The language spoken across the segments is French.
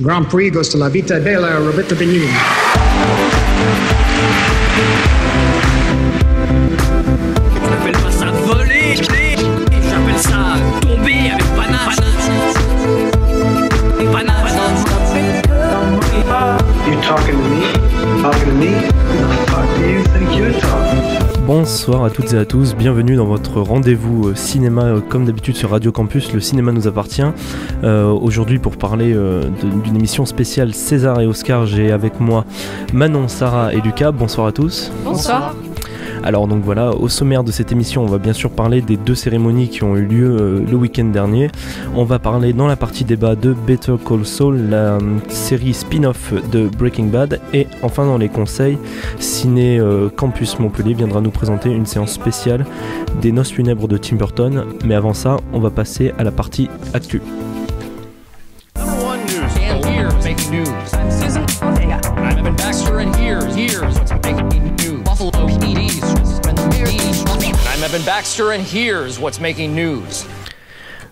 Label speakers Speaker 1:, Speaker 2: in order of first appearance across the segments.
Speaker 1: Grand Prix goes to La Vita Bella Roberto Benigni.
Speaker 2: J'appelle pas ça voler, j'appelle ça tomber avec panache. Panache.
Speaker 3: You talking to me? Talking to me? The fuck do you think you're talking?
Speaker 4: Bonsoir à toutes et à tous, bienvenue dans votre rendez-vous cinéma comme d'habitude sur Radio Campus, le cinéma nous appartient. Aujourd'hui pour parler d'une émission spéciale César et Oscar, j'ai avec moi Manon, Sarah et Lucas. Bonsoir à tous.
Speaker 5: Bonsoir.
Speaker 4: Alors donc voilà, au sommaire de cette émission, on va bien sûr parler des deux cérémonies qui ont eu lieu le week-end dernier. On va parler dans la partie débat de Better Call Saul, la série spin-off de Breaking Bad. Et enfin dans les conseils, Ciné Campus Montpellier viendra nous présenter une séance spéciale des Noces funèbres de Tim Burton. Mais avant ça, on va passer à la partie actu.
Speaker 2: I'm Evan Baxter and here's what's making news. Buffalo PD's I'm Evan Baxter and here's what's making news.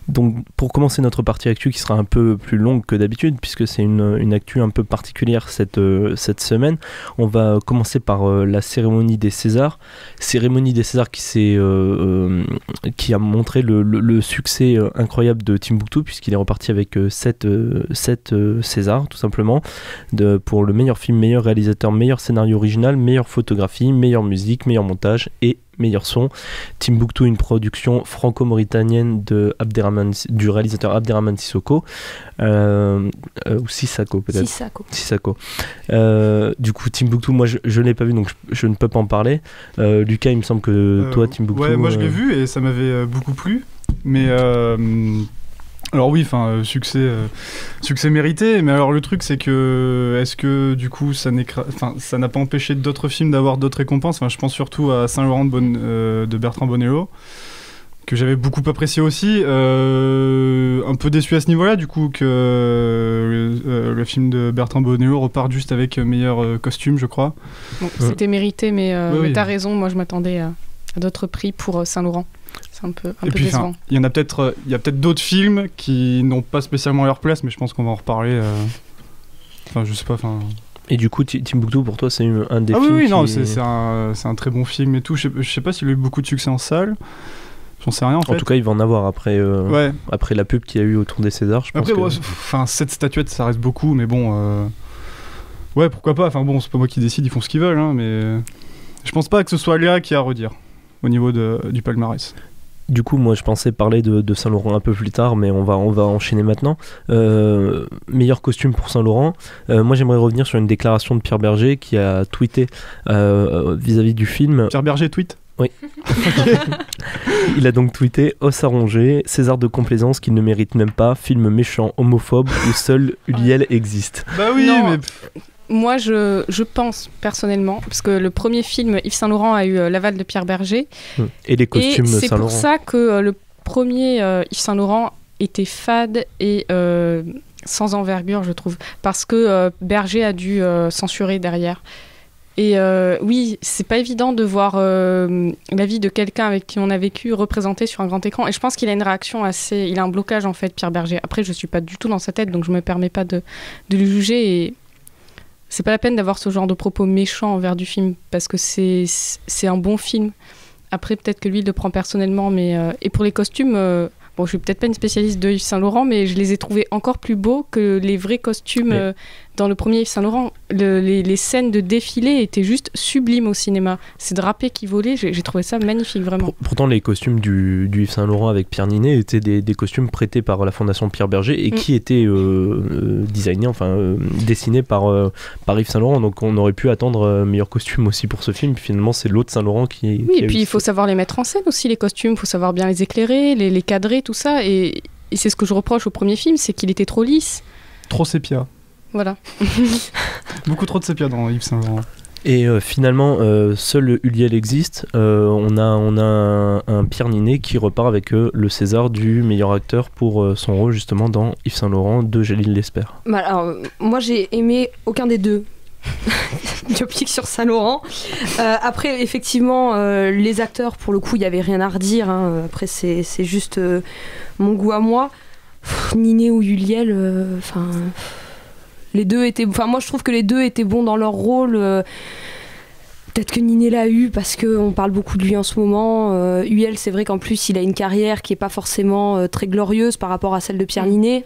Speaker 4: Donc pour commencer notre partie actu qui sera un peu plus longue que d'habitude puisque c'est une actu un peu particulière cette semaine, on va commencer par la cérémonie des Césars. Cérémonie des Césars qui a montré le succès incroyable de Timbuktu puisqu'il est reparti avec 7 Césars tout simplement pour le meilleur film, meilleur réalisateur, meilleur scénario original, meilleure photographie, meilleure musique, meilleur montage et meilleur son. Timbuktu, une production franco-mauritanienne du réalisateur Abderrahmane Sissoko ou Sissako peut-être. Sissako. Du coup Timbuktu, moi je l'ai pas vu donc je ne peux pas en parler. Lucas, il me semble que toi Timbuktu.
Speaker 6: Ouais, moi je l'ai vu et ça m'avait beaucoup plu, mais alors oui, enfin succès mérité, mais alors le truc c'est que est-ce que du coup ça n'a pas empêché d'autres films d'avoir d'autres récompenses. Enfin, je pense surtout à Saint-Laurent de Bertrand Bonello que j'avais beaucoup apprécié aussi, un peu déçu à ce niveau-là du coup que le film de Bertrand Bonello repart juste avec meilleur costume, je crois.
Speaker 5: Bon, c'était mérité, mais
Speaker 6: oui.
Speaker 5: T'as raison, moi je m'attendais à d'autres prix pour Saint-Laurent. C'est un peu
Speaker 6: puis,
Speaker 5: décevant.
Speaker 6: Il y a peut-être d'autres films qui n'ont pas spécialement leur place, mais je pense qu'on va en reparler. Enfin, je sais pas.
Speaker 4: Et du coup, Timbuktu pour toi, c'est un des films.
Speaker 6: Oui, non, c'est un très bon film et tout. Je sais pas s'il a eu beaucoup de succès en salle. J'en sais rien en fait.
Speaker 4: En tout cas, il va en avoir après la pub qu'il y a eu autour des Césars. Je pense
Speaker 6: après, 7 statuettes, ça reste beaucoup, mais bon. Ouais, pourquoi pas. Enfin bon, c'est pas moi qui décide, ils font ce qu'ils veulent, hein, mais je pense pas que ce soit Léa qui a à redire au niveau du palmarès.
Speaker 4: Du coup, moi je pensais parler de Saint-Laurent un peu plus tard, mais on va enchaîner maintenant. Meilleur costume pour Saint-Laurent. Moi j'aimerais revenir sur une déclaration de Pierre Berger qui a tweeté vis-à-vis du film.
Speaker 6: Pierre Berger tweet ?
Speaker 4: Oui. Il a donc tweeté « Os à ronger, César de complaisance qu'il ne mérite même pas, film méchant, homophobe où seul Uliel existe. »
Speaker 6: Bah oui,
Speaker 5: non,
Speaker 6: mais...
Speaker 5: Moi, je pense personnellement, parce que le premier film, Yves Saint-Laurent a eu l'aval de Pierre Berger.
Speaker 4: Et les costumes
Speaker 5: et
Speaker 4: Saint-Laurent.
Speaker 5: C'est pour ça que le premier Yves Saint-Laurent était fade et sans envergure, je trouve. Parce que Berger a dû censurer derrière. Et oui, c'est pas évident de voir la vie de quelqu'un avec qui on a vécu représentée sur un grand écran. Et je pense qu'il a une réaction assez... Il a un blocage, en fait, Pierre Berger. Après, je suis pas du tout dans sa tête, donc je me permets pas de le juger. Et c'est pas la peine d'avoir ce genre de propos méchants envers du film, parce que c'est un bon film. Après, peut-être que lui, il le prend personnellement, mais... Et pour les costumes... Bon, je suis peut-être pas une spécialiste de Yves Saint-Laurent, mais je les ai trouvés encore plus beaux que les vrais costumes dans le premier Yves Saint-Laurent. Les scènes de défilé étaient juste sublimes au cinéma. Ces drapés qui volaient, j'ai trouvé ça magnifique, vraiment.
Speaker 4: Pourtant, les costumes du Yves Saint-Laurent avec Pierre Ninet étaient des costumes prêtés par la Fondation Pierre Berger et qui étaient dessinés par Yves Saint-Laurent. Donc on aurait pu attendre meilleur costume aussi pour ce film. Puis finalement, c'est l'autre Saint-Laurent qui...
Speaker 5: Oui, et puis il faut savoir les mettre en scène aussi, les costumes. Il faut savoir bien les éclairer, les cadrer, tout ça. Et c'est ce que je reproche au premier film, c'est qu'il était trop lisse.
Speaker 6: Trop sépia.
Speaker 5: Voilà.
Speaker 6: Beaucoup trop de sépia dans Yves Saint-Laurent.
Speaker 4: Et finalement, seul Uliel existe. On a un Pierre Ninet qui repart avec le César du meilleur acteur pour son rôle justement dans Yves Saint-Laurent de Jalil Lesper.
Speaker 7: Bah alors, moi j'ai aimé aucun des deux. Biopic sur Saint-Laurent. Après, effectivement, les acteurs, pour le coup, il n'y avait rien à redire. Hein. Après, c'est juste mon goût à moi. Ninet ou Uliel, Les deux étaient... Enfin, moi, je trouve que les deux étaient bons dans leur rôle. Peut-être que Ninet l'a eu parce qu'on parle beaucoup de lui en ce moment. Huel, c'est vrai qu'en plus, il a une carrière qui n'est pas forcément très glorieuse par rapport à celle de Pierre Ninet.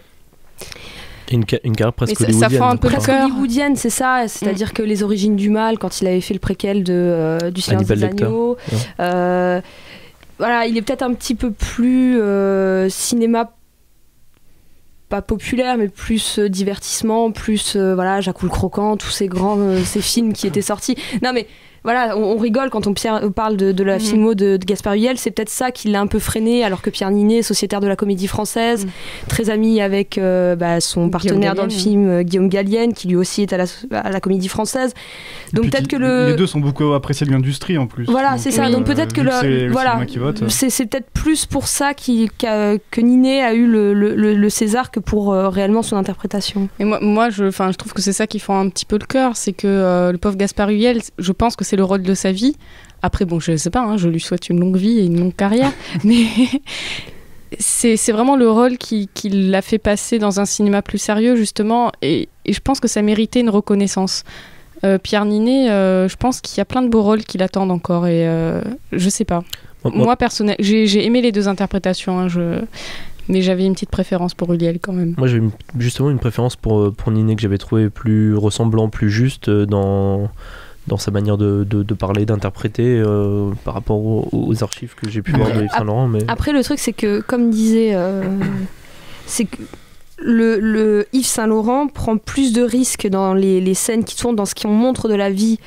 Speaker 4: Une carrière presque
Speaker 5: Mais
Speaker 4: hollywoodienne.
Speaker 5: ça fait un peu
Speaker 7: Presque hollywoodienne, c'est ça. C'est-à-dire que Les Origines du Mal, quand il avait fait le préquel du Silence
Speaker 4: Hannibal
Speaker 7: des
Speaker 4: Lecter.
Speaker 7: Agneaux, voilà, il est peut-être un petit peu plus cinéma, pas populaire, mais plus divertissement, plus voilà, Jacques le Croquant, tous ces grands ces films qui étaient sortis. Non mais voilà, on rigole quand on parle de la filmo de Gaspard Huliel, c'est peut-être ça qui l'a un peu freiné, alors que Pierre Ninet, sociétaire de la Comédie Française, très ami avec son partenaire dans le film, Guillaume Gallienne, qui lui aussi est à la Comédie Française. Donc peut-être que
Speaker 6: les deux sont beaucoup appréciés de l'industrie en plus.
Speaker 7: Voilà, c'est ça. Donc peut-être que c'est peut-être plus pour ça que Ninet a eu le César que pour réellement son interprétation.
Speaker 5: Et moi je trouve que c'est ça qui fend un petit peu le cœur, c'est que le pauvre Gaspard Huliel, je pense que c'est le rôle de sa vie. Après, bon, je sais pas, hein, je lui souhaite une longue vie et une longue carrière, mais c'est vraiment le rôle qui l'a fait passer dans un cinéma plus sérieux, justement, et je pense que ça méritait une reconnaissance. Pierre Ninet, je pense qu'il y a plein de beaux rôles qui l'attendent encore, et je sais pas. Moi, personnellement, j'ai aimé les deux interprétations, hein, mais j'avais une petite préférence pour Huliel quand même.
Speaker 4: Moi, j'avais justement une préférence pour Ninet, que j'avais trouvé plus ressemblant, plus juste dans sa manière de parler, d'interpréter par rapport aux archives que j'ai pu voir de Yves Saint-Laurent. Mais...
Speaker 7: Après, le truc, c'est que, comme disait, c'est que le Yves Saint-Laurent prend plus de risques dans les scènes qui tournent, dans ce qu'on montre de la vie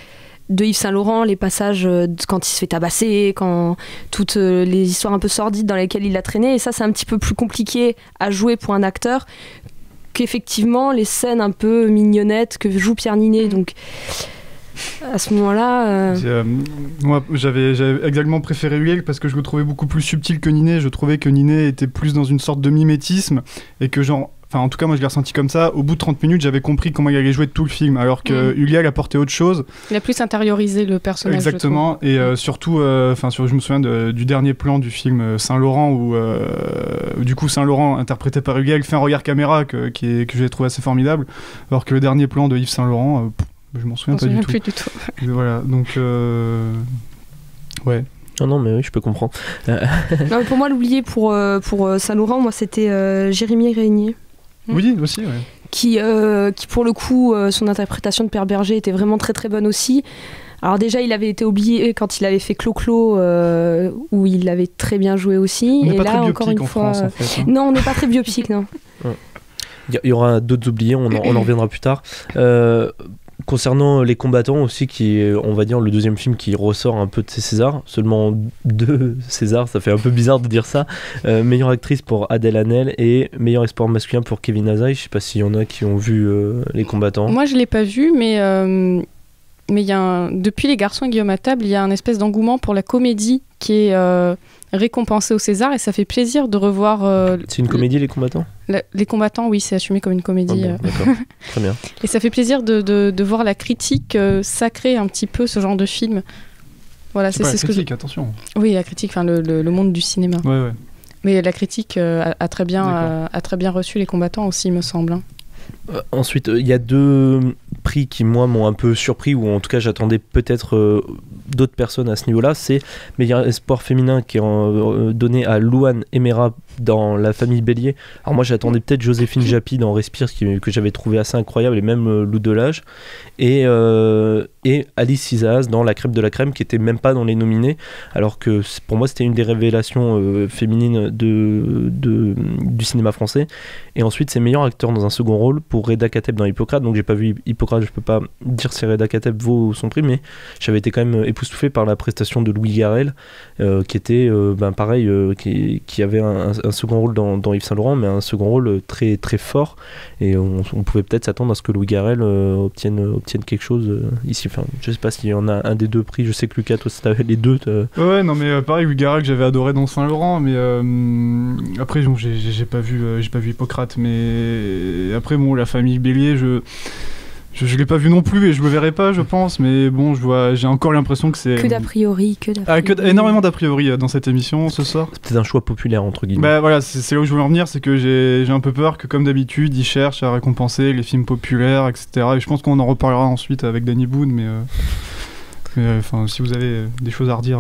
Speaker 7: de Yves Saint-Laurent, les passages quand il se fait tabasser, quand toutes les histoires un peu sordides dans lesquelles il a traîné, et ça, c'est un petit peu plus compliqué à jouer pour un acteur qu'effectivement les scènes un peu mignonnettes que joue Pierre Ninet. Donc à ce moment-là...
Speaker 6: Moi, j'avais exactement préféré Huliel parce que je le trouvais beaucoup plus subtil que Ninet. Je trouvais que Ninet était plus dans une sorte de mimétisme et que genre... Enfin, en tout cas, moi, je l'ai ressenti comme ça. Au bout de 30 minutes, j'avais compris comment il allait jouer tout le film, alors que Huliel apportait autre chose.
Speaker 5: Il a plus intériorisé le personnage.
Speaker 6: Exactement. Et surtout, je me souviens du dernier plan du film Saint-Laurent, où du coup, Saint-Laurent, interprété par Huliel, fait un regard caméra que j'ai trouvé assez formidable, alors que le dernier plan de Yves Saint-Laurent... je m'en souviens pas du tout.
Speaker 5: Plus du tout.
Speaker 6: Voilà, donc ouais.
Speaker 4: Non, mais oui, je peux comprendre.
Speaker 7: Non, pour moi, l'oublié pour Saint-Laurent, moi, c'était Jérémy Régnier.
Speaker 6: Oui, aussi, ouais.
Speaker 7: Qui pour le coup, son interprétation de Père Berger était vraiment très très bonne aussi. Alors déjà, il avait été oublié quand il avait fait Clo-Clo, où il avait très bien joué aussi.
Speaker 6: On n'est
Speaker 7: et
Speaker 6: pas
Speaker 7: là,
Speaker 6: très biopic
Speaker 7: encore une fois,
Speaker 6: France, en fait, hein.
Speaker 7: Non, on n'est pas très biopic, non.
Speaker 4: Il y aura d'autres oubliés, on en reviendra plus tard. Concernant les combattants aussi, qui est, on va dire, le deuxième film qui ressort un peu de ces Césars, seulement 2 Césars, ça fait un peu bizarre de dire ça. Meilleure actrice pour Adèle Haenel et meilleur espoir masculin pour Kevin Azaï. Je sais pas s'il y en a qui ont vu les combattants.
Speaker 5: Moi, je l'ai pas vu, mais il y a depuis Les Garçons et Guillaume à table, il y a un espèce d'engouement pour la comédie qui est récompensée au César, et ça fait plaisir de revoir...
Speaker 4: C'est une comédie, les combattants ?
Speaker 5: Les combattants, oui, c'est assumé comme une comédie.
Speaker 4: Ah bon, d'accord, très bien.
Speaker 5: Et ça fait plaisir de voir la critique sacrer un petit peu ce genre de film. Voilà, c'est
Speaker 6: ce
Speaker 5: que
Speaker 6: critique, attention.
Speaker 5: Oui, la critique, enfin le monde du cinéma.
Speaker 6: Ouais.
Speaker 5: Mais la critique a très bien reçu les combattants aussi, il me semble. Hein.
Speaker 4: Ensuite, il y a 2 prix qui, moi, m'ont un peu surpris, ou en tout cas, j'attendais peut-être d'autres personnes à ce niveau-là. C'est meilleur espoir féminin qui est donné à Louane Emera dans La Famille Bélier. Alors moi, j'attendais peut-être Joséphine Japy dans Respire, que j'avais trouvé assez incroyable, et même Lou Delage. Et Alice Isaac dans La Crêpe de la Crème, qui était même pas dans les nominés, alors que pour moi, c'était une des révélations féminines du cinéma français. Et ensuite, c'est meilleur acteur dans un second rôle pour Reda Kateb dans Hippocrate. Donc j'ai pas vu Hippocrate, je peux pas dire si Reda Kateb vaut son prix, mais j'avais été quand même époustouflé par la prestation de Louis Garrel, qui était pareil, qui avait un second rôle dans Yves Saint-Laurent, mais un second rôle très très fort, et on pouvait peut-être s'attendre à ce que Louis Garrel obtienne quelque chose ici. Enfin, je sais pas s'il y en a un des 2 prix. Je sais que Lucas, toi, c'était les 2.
Speaker 6: Ouais, non, mais pareil, Louis Garrel que j'avais adoré dans Saint-Laurent, mais après j'ai pas vu Hippocrate, mais après bon, La Famille Bélier, Je l'ai pas vu non plus et je le verrai pas, je pense, mais bon, j'ai encore l'impression que c'est...
Speaker 7: Que d'a priori.
Speaker 6: Énormément d'a priori dans cette émission ce soir.
Speaker 4: C'est peut-être un choix populaire, entre guillemets.
Speaker 6: Bah voilà, c'est là où je voulais en venir, c'est que j'ai un peu peur que, comme d'habitude, ils cherchent à récompenser les films populaires, etc. Et je pense qu'on en reparlera ensuite avec Danny Boone, mais si vous avez des choses à redire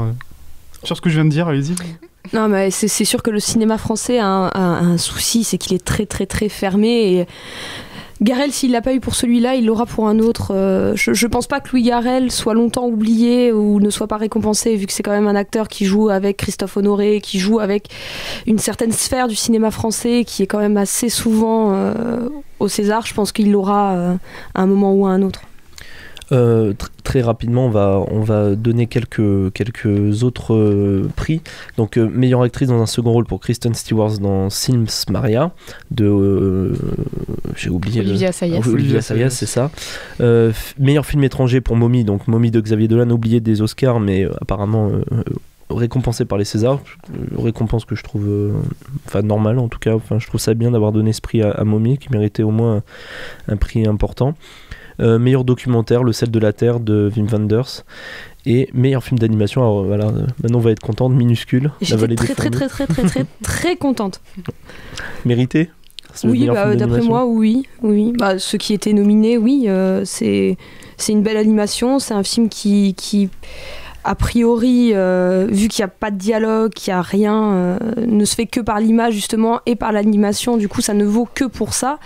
Speaker 6: sur ce que je viens de dire, allez-y.
Speaker 7: Non, mais c'est sûr que le cinéma français a un souci, c'est qu'il est très très très fermé et... Garrel, s'il l'a pas eu pour celui-là, il l'aura pour un autre. Je pense pas que Louis Garrel soit longtemps oublié ou ne soit pas récompensé, vu que c'est quand même un acteur qui joue avec Christophe Honoré, qui joue avec une certaine sphère du cinéma français, qui est quand même assez souvent au César. Je pense qu'il l'aura à un moment ou à un autre.
Speaker 4: Très rapidement, on va donner quelques autres prix. Donc, meilleure actrice dans un second rôle pour Kristen Stewart dans Sims Maria de j'ai oublié
Speaker 5: Olivia Assayas.
Speaker 4: Olivia Assayas, c'est ça. Meilleur film étranger pour Mommy, donc Mommy de Xavier Dolan, oublié des Oscars, mais apparemment récompensé par les Césars, récompense que je trouve normale en tout cas. Je trouve ça bien d'avoir donné ce prix à Mommy, qui méritait au moins un prix important. Meilleur documentaire, Le sel de la terre de Wim Wenders, et meilleur film d'animation. Alors voilà, maintenant on va être contente, Minuscule.
Speaker 7: J'étais très contente.
Speaker 4: Mérité?
Speaker 7: Oui, d'après moi, oui. Ceux qui étaient nominés, oui, c'est une belle animation. C'est un film qui a priori, vu qu'il n'y a pas de dialogue, qu'il n'y a rien, ne se fait que par l'image justement et par l'animation, du coup ça ne vaut que pour ça.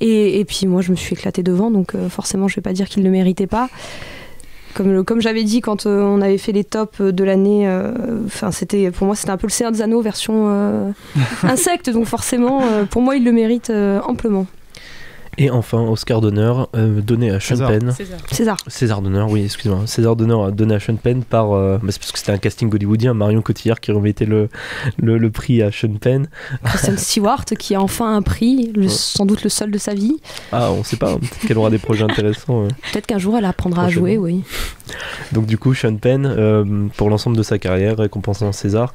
Speaker 7: Et puis moi je me suis éclatée devant, donc forcément je ne vais pas dire qu'il ne le méritait pas. Comme j'avais dit quand on avait fait les tops de l'année, pour moi c'était un peu le Seigneur des Anneaux version insecte, donc forcément pour moi il le mérite amplement.
Speaker 4: Et enfin, Oscar d'honneur donné à Sean Penn. César d'honneur, oui, excusez-moi. César d'honneur donné à Sean Penn par... c'est parce que c'était un casting hollywoodien, Marion Cotillard qui remettait le prix à Sean Penn.
Speaker 7: Kristen Stewart qui a enfin un prix, sans doute le seul de sa vie.
Speaker 4: Ah, on sait pas, peut-être qu'elle aura des projets intéressants.
Speaker 7: Peut-être qu'un jour elle apprendra à jouer, oui.
Speaker 4: Donc du coup, Sean Penn, pour l'ensemble de sa carrière, récompensé en César.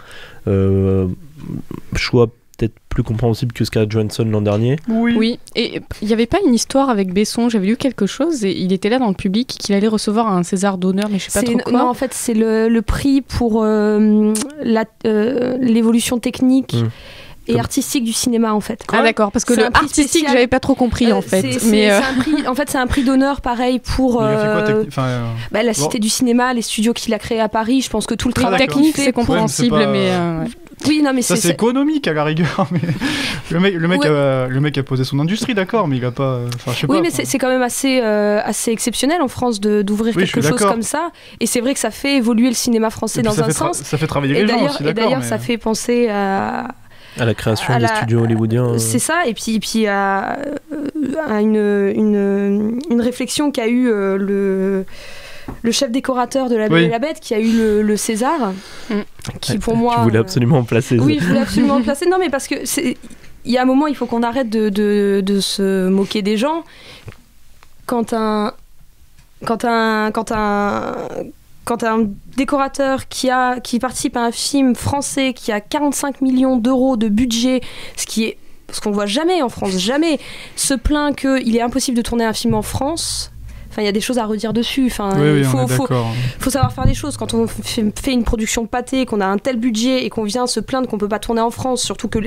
Speaker 4: Choix peut-être plus compréhensible que Scarlett Johansson l'an dernier.
Speaker 5: Oui, et il n'y avait pas une histoire avec Besson, j'avais lu quelque chose et il était là dans le public qu'il allait recevoir un César d'honneur, mais je sais pas trop quoi.
Speaker 7: Non, en fait, c'est le prix pour l'évolution technique. Et artistique du cinéma en fait.
Speaker 5: Ah d'accord, parce que le artistique j'avais pas trop compris en fait.
Speaker 7: C'est un prix d'honneur pareil pour la Cité du cinéma, les studios qu'il a créés à Paris. Je pense que tout le travail
Speaker 5: technique c'est compréhensible, mais
Speaker 7: oui, non, mais
Speaker 6: c'est économique à la rigueur. Mais le mec a posé son industrie, d'accord, mais il a pas. Je sais pas.
Speaker 7: Oui, mais c'est quand même assez exceptionnel en France d'ouvrir quelque chose comme ça. Et c'est vrai que ça fait évoluer le cinéma français dans un sens.
Speaker 6: Ça fait travailler les gens aussi, d'accord.
Speaker 7: Et d'ailleurs, ça fait penser à
Speaker 4: la création des studios hollywoodiens.
Speaker 7: C'est ça, et puis à une réflexion qu'a eu le chef décorateur de La Belle et la Bête, qui a eu le César, qui pour moi...
Speaker 4: Tu voulais absolument en placer.
Speaker 7: Oui, je voulais absolument en placer. Non, mais parce que il y a un moment, il faut qu'on arrête de se moquer des gens. Quand un décorateur qui participe à un film français qui a 45 millions d'euros de budget, ce qu'on voit jamais en France, jamais, se plaint qu'il est impossible de tourner un film en France. Enfin, il y a des choses à redire dessus. Enfin, il faut savoir faire des choses. Quand on fait une production pâtée, qu'on a un tel budget et qu'on vient se plaindre qu'on peut pas tourner en France, surtout que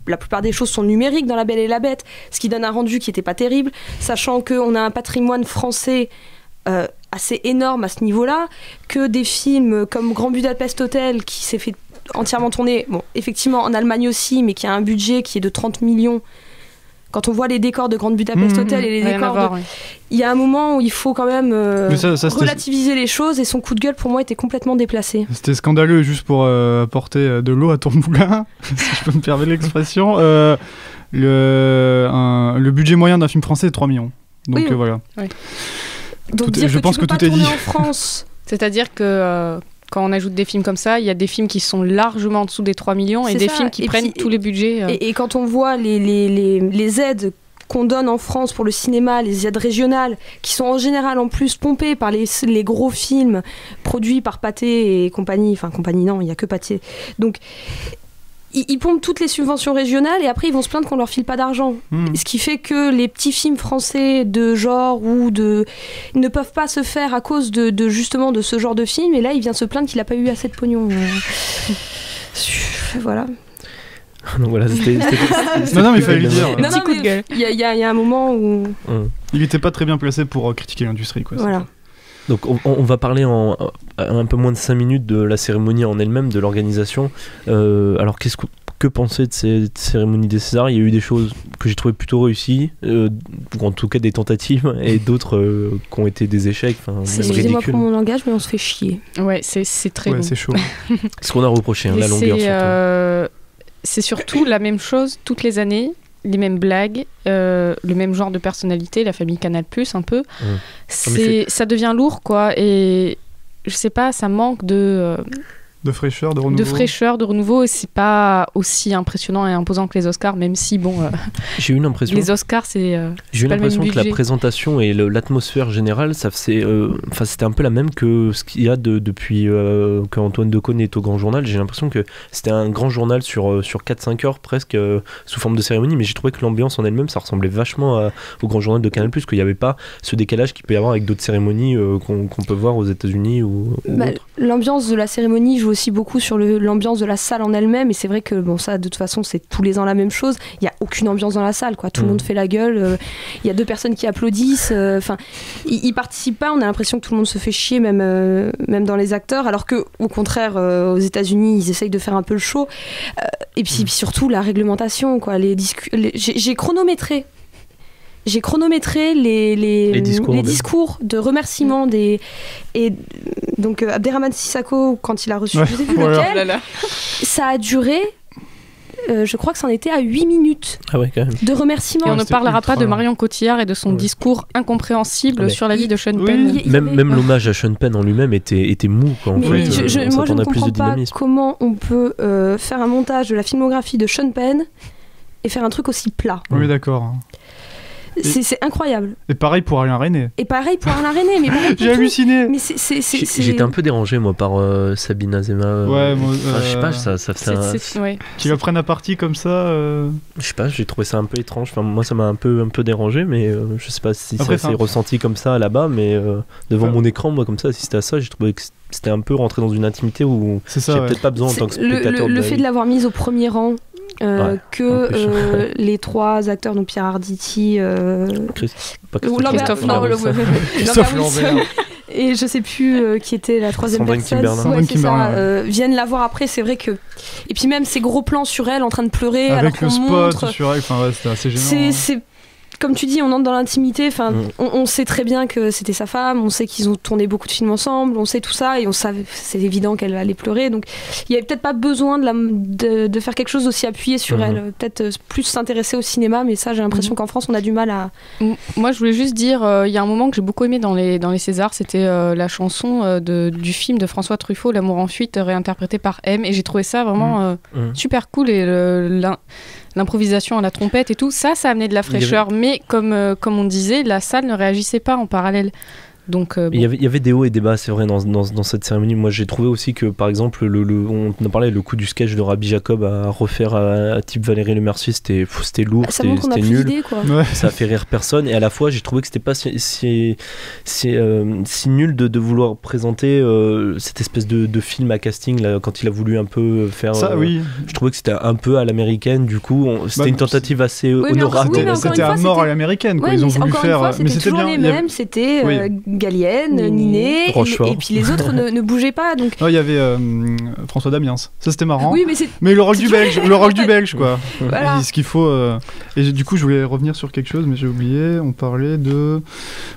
Speaker 7: la plupart des choses sont numériques dans La Belle et la Bête, ce qui donne un rendu qui était pas terrible, sachant qu'on a un patrimoine français assez énorme à ce niveau-là, que des films comme Grand Budapest Hotel qui s'est fait entièrement tourner, bon, effectivement en Allemagne aussi, mais qui a un budget qui est de 30 millions. Quand on voit les décors de Grand Budapest Hotel et les décors il y a un moment où il faut quand même relativiser les choses, et son coup de gueule pour moi était complètement déplacé. C'était
Speaker 6: scandaleux, juste pour apporter de l'eau à ton moulin, si je peux me permettre l'expression. Le budget moyen d'un film français est 3 millions. Donc voilà. Oui.
Speaker 7: Donc je pense que tout est dit. En France.
Speaker 5: C'est-à-dire que quand on ajoute des films comme ça, il y a des films qui sont largement en dessous des 3 millions et des films qui prennent tous les budgets.
Speaker 7: Et quand on voit les aides qu'on donne en France pour le cinéma, les aides régionales, qui sont en général en plus pompées par les gros films produits par Pathé et compagnie, enfin compagnie non, il n'y a que Pathé. Donc ils pompent toutes les subventions régionales et après ils vont se plaindre qu'on leur file pas d'argent. Ce qui fait que les petits films français de genre ne peuvent pas se faire à cause de justement de ce genre de film, et là il vient se plaindre qu'il a pas eu assez de pognon. Voilà.
Speaker 4: Donc voilà, c'était
Speaker 6: Non, mais il fallait le dire.
Speaker 7: Non,
Speaker 5: Petit coup de gueule.
Speaker 7: Il y a un moment où
Speaker 6: Il était pas très bien placé pour critiquer l'industrie, quoi.
Speaker 7: voilà.
Speaker 4: Donc on va parler en un peu moins de 5 minutes de la cérémonie en elle-même, de l'organisation. Alors que penser de cette cérémonie des Césars? Il y a eu des choses que j'ai trouvées plutôt réussies, ou en tout cas des tentatives, et d'autres qui ont été des échecs, même
Speaker 7: Excusez-moi
Speaker 4: ridicules.
Speaker 7: pour mon langage, mais on se fait chier.
Speaker 5: Ouais, c'est très long.
Speaker 6: C'est chaud.
Speaker 4: Ce qu'on a reproché,
Speaker 5: Mais
Speaker 4: la longueur surtout.
Speaker 5: c'est surtout la même chose toutes les années, les mêmes blagues, le même genre de personnalité, la famille Canal+, un peu. Ça devient lourd, quoi, et je sais pas, ça manque de
Speaker 6: fraîcheur, de renouveau.
Speaker 5: De fraîcheur, de renouveau, et c'est pas aussi impressionnant et imposant que les Oscars, même si,
Speaker 4: J'ai eu l'impression...
Speaker 5: les Oscars,
Speaker 4: J'ai eu l'impression que la présentation et l'atmosphère générale, c'était un peu la même que ce qu'il y a depuis que Antoine Decaune est au Grand Journal. J'ai l'impression que c'était un grand journal sur 4-5 heures presque, sous forme de cérémonie, mais j'ai trouvé que l'ambiance en elle-même, ça ressemblait vachement au Grand Journal de Canal+, qu'il n'y avait pas ce décalage qu'il peut y avoir avec d'autres cérémonies qu'on peut voir aux États-Unis ou autres.
Speaker 7: L'ambiance de la cérémonie joue aussi beaucoup sur l'ambiance de la salle en elle-même, et c'est vrai que ça de toute façon c'est tous les ans la même chose. Il n'y a aucune ambiance dans la salle, quoi. Tout le monde fait la gueule, il y a 2 personnes qui applaudissent, ils participent pas, on a l'impression que tout le monde se fait chier, même dans les acteurs, alors que au contraire aux États-Unis ils essayent de faire un peu le show, et puis surtout la réglementation, quoi. J'ai chronométré les discours de remerciements et donc Abderrahmane Sissako, quand il a reçu, je sais plus lequel, ça a duré, je crois que ça en était à 8 minutes
Speaker 4: quand même.
Speaker 7: de remerciements.
Speaker 5: Et on ne parlera pas de Marion Cotillard et de son discours incompréhensible sur la vie de Sean Penn.
Speaker 4: Même l'hommage à Sean Penn en lui-même était mou, quoi.
Speaker 7: Moi je ne comprends pas comment on peut faire un montage de la filmographie de Sean Penn et faire un truc aussi plat.
Speaker 6: Oui, d'accord.
Speaker 7: C'est incroyable.
Speaker 6: Et pareil pour Alain René.
Speaker 7: Mais bon,
Speaker 6: j'ai halluciné.
Speaker 7: Mais
Speaker 4: j'étais un peu dérangé, moi, par Sabine Azema.
Speaker 6: Ouais, moi,
Speaker 4: je sais pas, ça fait
Speaker 6: qu'ils la prennent à partie comme ça.
Speaker 4: Je sais pas, j'ai trouvé ça un peu étrange. Enfin, moi, ça m'a un peu dérangé, mais je sais pas si ça s'est ressenti comme ça là-bas, mais devant mon écran, moi, comme ça, assister à ça, j'ai trouvé que c'était un peu rentré dans une intimité où j'ai peut-être pas besoin en tant que spectateur.
Speaker 7: Le fait de l'avoir mise au premier rang. Les 3 acteurs, donc Pierre Arditi,
Speaker 5: Christophe
Speaker 7: Lambert et je sais plus qui était la 3e personne, viennent la voir après. C'est vrai que, et puis même ces gros plans sur elle en train de pleurer
Speaker 6: avec
Speaker 7: alors
Speaker 6: le spot
Speaker 7: montre...
Speaker 6: sur elle, c'était assez gênant.
Speaker 7: C'est comme tu dis, on entre dans l'intimité. On sait très bien que c'était sa femme, on sait qu'ils ont tourné beaucoup de films ensemble, on sait tout ça, et on savait, c'est évident qu'elle allait pleurer. Donc il n'y avait peut-être pas besoin de faire quelque chose d'aussi appuyé sur elle. Peut-être plus s'intéresser au cinéma, mais ça, j'ai l'impression qu'en France, on a du mal à...
Speaker 5: Moi, je voulais juste dire, il y a un moment que j'ai beaucoup aimé dans les Césars, c'était la chanson du film de François Truffaut, L'amour en fuite, réinterprétée par M, et j'ai trouvé ça vraiment super cool, et l'improvisation à la trompette et tout, ça amenait de la fraîcheur, mais comme on disait, la salle ne réagissait pas en parallèle. Donc,
Speaker 4: il y avait des hauts et des bas, c'est vrai, dans cette cérémonie. Moi, j'ai trouvé aussi que, par exemple, on en parlait, le coup du sketch de Rabbi Jacob à refaire à type Valérie Lemercier, c'était lourd, c'était nul.
Speaker 7: Idée, quoi.
Speaker 4: Ça a fait rire personne, et à la fois, j'ai trouvé que c'était pas si nul de vouloir présenter cette espèce de film à casting là, quand il a voulu un peu faire.
Speaker 6: Ça, oui.
Speaker 4: Je trouvais que c'était un peu à l'américaine, du coup, c'était une tentative assez honorable.
Speaker 6: C'était à mort à l'américaine, quoi. Ils ont voulu faire.
Speaker 7: Mais c'était bien. Les mêmes, c'était Gallienne, Ninet, et puis les autres ne bougeaient pas. Donc...
Speaker 6: il y avait François Damiens, ça c'était marrant.
Speaker 7: Oui, mais
Speaker 6: le rôle du Belge, quoi.
Speaker 7: Voilà.
Speaker 6: Ce qu'il faut. Et du coup, je voulais revenir sur quelque chose, mais j'ai oublié. On parlait de.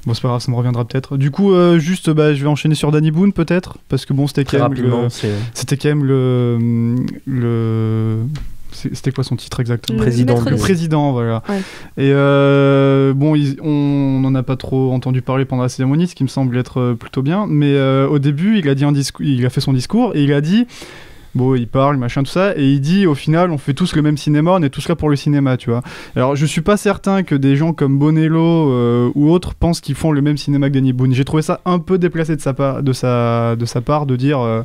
Speaker 6: Bon, c'est pas grave, ça me reviendra peut-être. Du coup, juste, je vais enchaîner sur Danny Boone peut-être, parce que bon, c'était quand même le. C'était quoi son titre exactement ?
Speaker 4: Le
Speaker 6: président, voilà.
Speaker 7: Ouais.
Speaker 6: Et on n'en a pas trop entendu parler pendant la cérémonie, ce qui me semble être plutôt bien. Mais au début, il a fait son discours et il a dit, il parle, machin, tout ça, et il dit, au final, on fait tous le même cinéma, on est tous là pour le cinéma, tu vois. Alors, je suis pas certain que des gens comme Bonello ou autres pensent qu'ils font le même cinéma que Danny Boone. J'ai trouvé ça un peu déplacé de sa part de dire...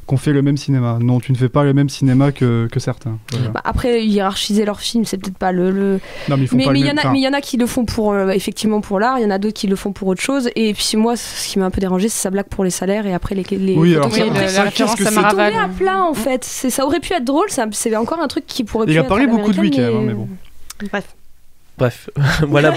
Speaker 6: qu'on fait le même cinéma. Non, tu ne fais pas le même cinéma que certains. Voilà.
Speaker 7: Bah, après, hiérarchiser leurs films, c'est peut-être pas le...
Speaker 6: Non, mais ils font pas
Speaker 7: mais
Speaker 6: le
Speaker 7: il
Speaker 6: même.
Speaker 7: y en a qui le font pour effectivement pour l'art, il y en a d'autres qui le font pour autre chose. Et puis moi, ce qui m'a un peu dérangé, c'est sa blague pour les salaires et après les
Speaker 6: Oui, alors
Speaker 5: Oui, la référence à Maraval.
Speaker 7: tombé à plat en fait. Ça aurait pu être drôle, c'est encore un truc qui pourrait pu
Speaker 6: Il a
Speaker 7: être
Speaker 6: parlé
Speaker 7: à
Speaker 6: beaucoup de lui quand
Speaker 7: l'américaine,
Speaker 6: même, mais bon.
Speaker 7: Bref.
Speaker 4: Voilà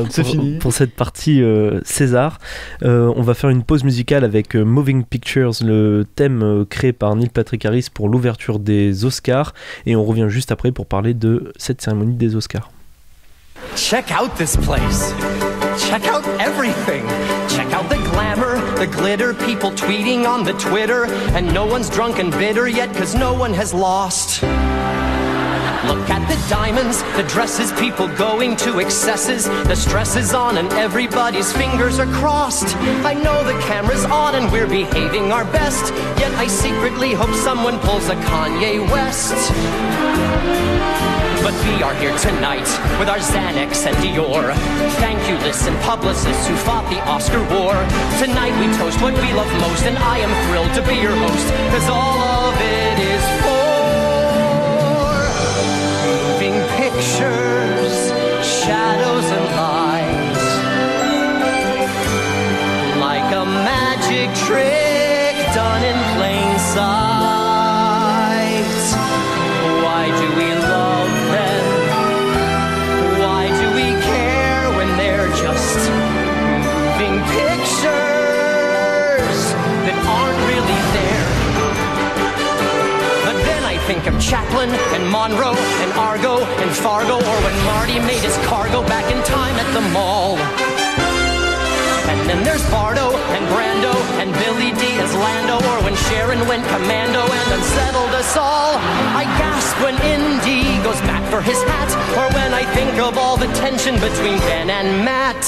Speaker 6: C'est fini.
Speaker 4: pour cette partie César. On va faire une pause musicale avec Moving Pictures, le thème créé par Neil Patrick Harris pour l'ouverture des Oscars. Et on revient juste après pour parler de cette cérémonie des Oscars.
Speaker 2: Check out this place. Check out everything. Check out the glamour, the glitter, people tweeting on the Twitter. And no one's drunk and bitter yet, cause no one has lost. Look at the diamonds, the dresses, people going to excesses. The stress is on and everybody's fingers are crossed. I know the camera's on and we're behaving our best. Yet I secretly hope someone pulls a Kanye West. But we are here tonight with our Xanax and Dior. Thank you, listen, publicists who fought the Oscar war. Tonight we toast what we love most, and I am thrilled to be your host, cause all of it is for moving pictures, shadows and light. Like a magic trick done in plain sight. Why do we love them? Why do we care when they're just moving pictures that aren't really there? But then I think of Chaplin and Monroe and Argo and Fargo, or when Marty made his cargo back in time at the mall. And then there's Bardo and Brando and Billy D as Lando, or when Sharon went commando and unsettled us all. I gasp when Indy goes back for his hat, or when I think of all the tension between Ben and Matt.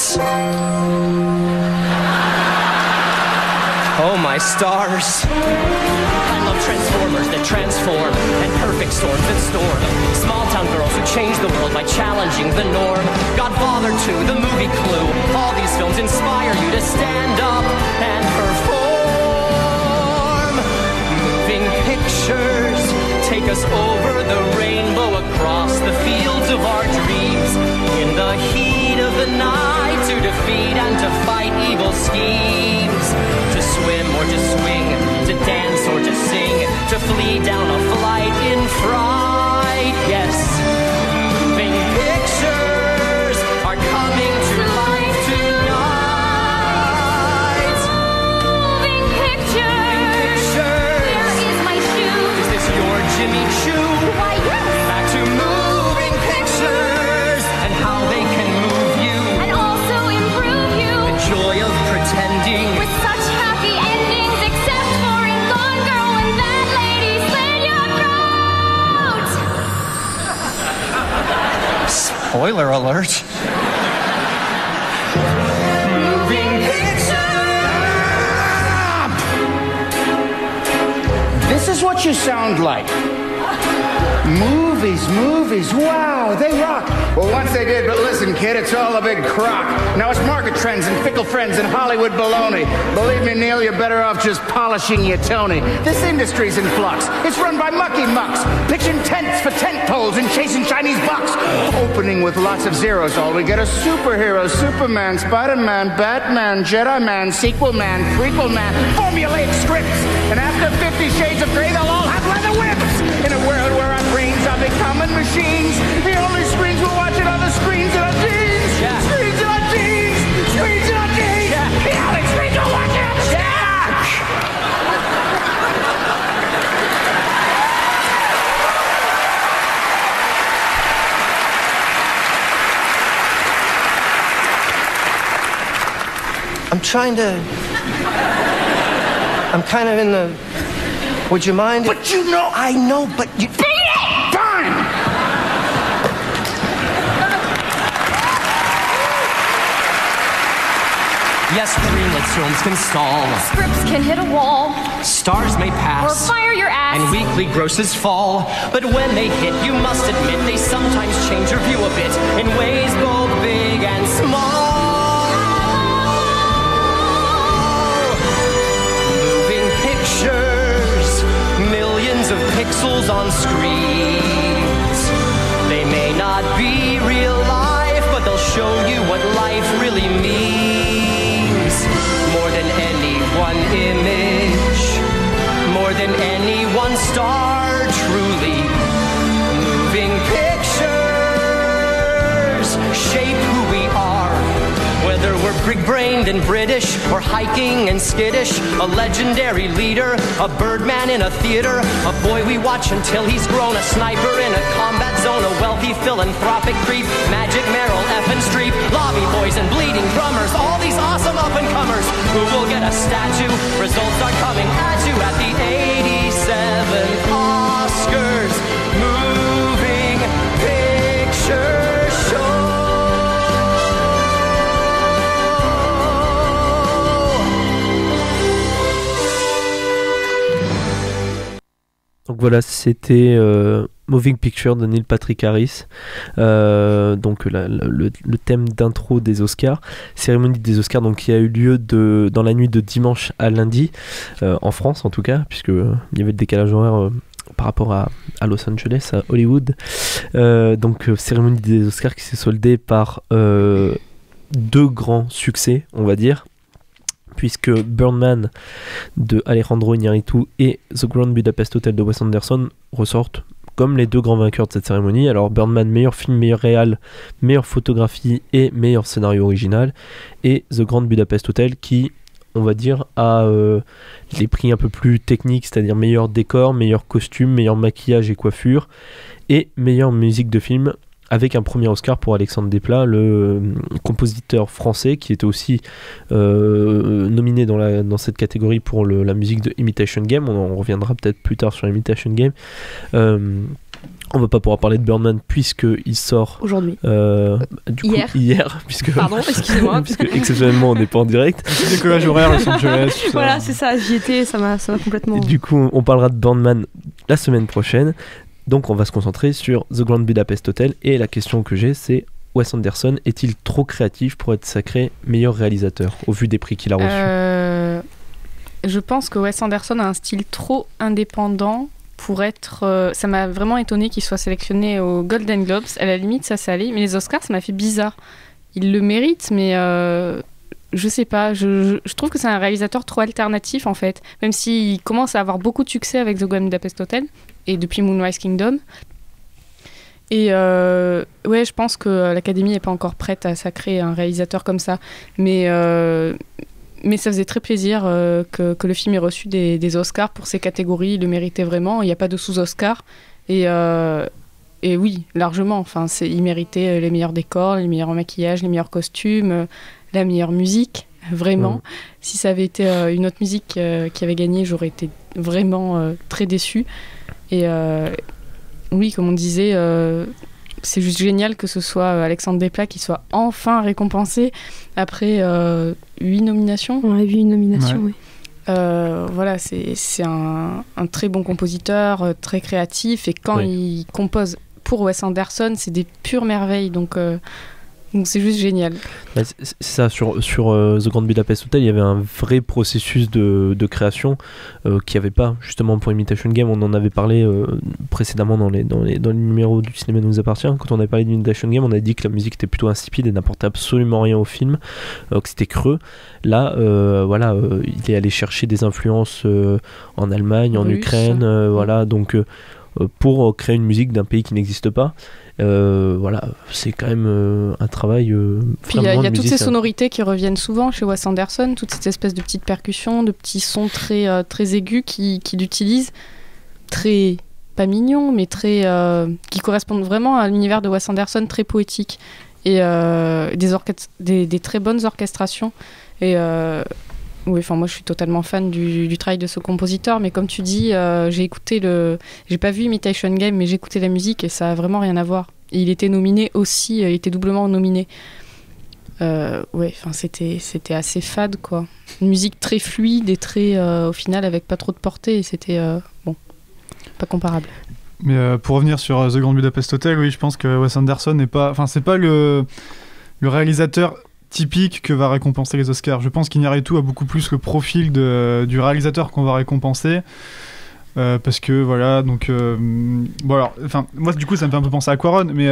Speaker 2: Oh my stars. I love Transformers that transform and perfect storms that storm. Small town girls who change the world by challenging the norm. Godfather 2, the movie Clue. All these films inspire you to stand up and perform. Moving pictures take us over the rainbow, across the fields of our dreams. In the heat of the night, to defeat and to fight evil schemes. To swim or to swing, to dance or to sing, to flee down a flight in fright. Yes, moving pictures are coming to life tonight.
Speaker 8: Moving pictures. Where is my shoe?
Speaker 2: Is this your Jimmy Choo?
Speaker 8: Why, yes.
Speaker 2: Back to moving pictures and how they can move you.
Speaker 8: And also improve you.
Speaker 2: The joy of pretending.
Speaker 8: With such happy endings, except for in Gone Girl when that lady slit your throat.
Speaker 2: Spoiler alert. Moving picture.
Speaker 9: This is what you sound like. Movies, wow, they rock. Well, once they did, but listen, kid, it's all a big crock. Now it's market trends and fickle friends and Hollywood baloney. Believe me, Neil, you're better off just polishing your Tony. This industry's in flux. It's run by mucky mucks, pitching tents for tent poles and chasing Chinese bucks. Opening with lots of zeros, all we get are superheroes, Superman, Spider-Man, Batman, Jedi Man, Sequel Man, Prequel Man, formulaic scripts. And after 50 Shades of Grey, they'll all have leather whips. In a world where our brains are becoming machines, the only screens we're watching are the screens in our jeans.
Speaker 2: Yeah.
Speaker 9: Screens in our jeans. Screens in our jeans.
Speaker 2: Yeah.
Speaker 9: The only screens we're watching are the
Speaker 2: Jack! I'm kind of in the. Would you mind?
Speaker 9: But you know.
Speaker 2: I know, but you.
Speaker 9: Fine.
Speaker 2: Yes, greenlit films can stall.
Speaker 8: Scripts can hit a wall.
Speaker 2: Stars may
Speaker 8: Or
Speaker 2: pass.
Speaker 8: fire your ass.
Speaker 2: And weekly grosses fall. But when they hit, you must admit they sometimes change your view a bit in ways both big and small. Moving pictures on screens. They may not be real life, but they'll show you what life really means. More than any one image, more than any one star, truly moving pictures shape who we are. Whether we're big-brained and British, or hiking and skittish, a legendary leader, a birdman in a theater, a boy we watch until he's grown, a sniper in a combat zone, a wealthy philanthropic creep, magic Meryl Effin Streep, lobby boys and bleeding drummers, all these awesome up-and-comers who will get a statue. Results are coming at you at the 87th Oscars Moving Picture Show.
Speaker 4: Donc voilà, c'était Moving Picture de Neil Patrick Harris, donc le thème d'intro des Oscars, cérémonie des Oscars donc, qui a eu lieu dans la nuit de dimanche à lundi, en France en tout cas, puisque il y avait le décalage horaire par rapport à Los Angeles, à Hollywood. Donc cérémonie des Oscars qui s'est soldée par deux grands succès, on va dire, puisque Birdman de Alejandro Iñárritu et The Grand Budapest Hotel de Wes Anderson ressortent comme les deux grands vainqueurs de cette cérémonie. Alors Birdman, meilleur film, meilleur réal, meilleure photographie et meilleur scénario original, et The Grand Budapest Hotel qui, on va dire, a les prix un peu plus techniques, c'est-à-dire meilleur décor, meilleur costume, meilleur maquillage et coiffure, et meilleure musique de film, avec un premier Oscar pour Alexandre Desplat, le compositeur français, qui était aussi nominé dans cette catégorie pour la musique de Imitation Game. On en reviendra peut-être plus tard sur Imitation Game. On va pas pouvoir parler de Birdman puisqu'il sort
Speaker 7: aujourd'hui.
Speaker 4: Hier, puisque
Speaker 7: pardon, excusez-moi,
Speaker 4: puisque exceptionnellement on n'est pas en direct.
Speaker 6: Petit décollage horaire, Los Angeles.
Speaker 7: Voilà, c'est ça, j'y étais, ça m'a complètement.
Speaker 4: Et du coup, on parlera de Birdman la semaine prochaine. Donc on va se concentrer sur The Grand Budapest Hotel, et la question que j'ai, c'est: Wes Anderson est-il trop créatif pour être sacré meilleur réalisateur au vu des prix qu'il a reçus?
Speaker 5: Je pense que Wes Anderson a un style trop indépendant pour être... ça m'a vraiment étonné qu'il soit sélectionné aux Golden Globes. À la limite, ça allait, mais les Oscars, ça m'a fait bizarre. Il le mérite, mais je sais pas. Je trouve que c'est un réalisateur trop alternatif, en fait. Même s'il commence à avoir beaucoup de succès avec The Grand Budapest Hotel, et depuis Moonrise Kingdom. Et ouais, je pense que l'Académie n'est pas encore prête à sacrer un réalisateur comme ça. Mais ça faisait très plaisir que le film ait reçu des Oscars pour ces catégories. Il le méritait vraiment. Il n'y a pas de sous-Oscar. Et oui, largement. Enfin, il méritait les meilleurs décors, les meilleurs maquillages, les meilleurs costumes, la meilleure musique. Vraiment. Si ça avait été une autre musique qui avait gagné, j'aurais été vraiment très déçue. Et oui, comme on disait, c'est juste génial que ce soit Alexandre Desplat qui soit enfin récompensé après 8 nominations.
Speaker 7: On a vu une nomination, oui.
Speaker 5: Voilà, c'est un très bon compositeur, très créatif, et quand il compose pour Wes Anderson, c'est des pures merveilles, donc c'est juste génial.
Speaker 4: C'est ça, sur The Grand Budapest Hotel, il y avait un vrai processus de création qu'il n'y avait pas justement pour Imitation Game. On en avait parlé précédemment dans les numéros du Cinéma nous appartient. Quand on avait parlé d'Imitation Game, on a dit que la musique était plutôt insipide et n'apportait absolument rien au film, que c'était creux. Là, voilà, il est allé chercher des influences en Allemagne, en
Speaker 5: Russe.
Speaker 4: Ukraine, voilà, donc pour créer une musique d'un pays qui n'existe pas. Voilà, c'est quand même un travail
Speaker 5: Puis il y a toutes ces sonorités qui reviennent souvent chez Wes Anderson, toute cette espèce de petites percussions, de petits sons très, très aigus qu'il utilise, très, pas mignons, mais très, qui correspondent vraiment à l'univers de Wes Anderson, très poétique, et des très bonnes orchestrations. Et oui, enfin moi je suis totalement fan du travail de ce compositeur, mais comme tu dis, j'ai pas vu Imitation Game, mais j'ai écouté la musique et ça a vraiment rien à voir. Et il était nominé aussi, il était doublement nominé. Ouais, enfin c'était assez fade, quoi. Une musique très fluide et très au final avec pas trop de portée, et c'était bon, pas comparable.
Speaker 6: Mais pour revenir sur The Grand Budapest Hotel, oui, je pense que Wes Anderson n'est pas, enfin c'est pas le réalisateur typique que va récompenser les Oscars. Je pense qu'Iñárritu a beaucoup plus le profil du réalisateur qu'on va récompenser. Parce que voilà, donc bon alors, enfin moi du coup ça me fait un peu penser à Cuarón, mais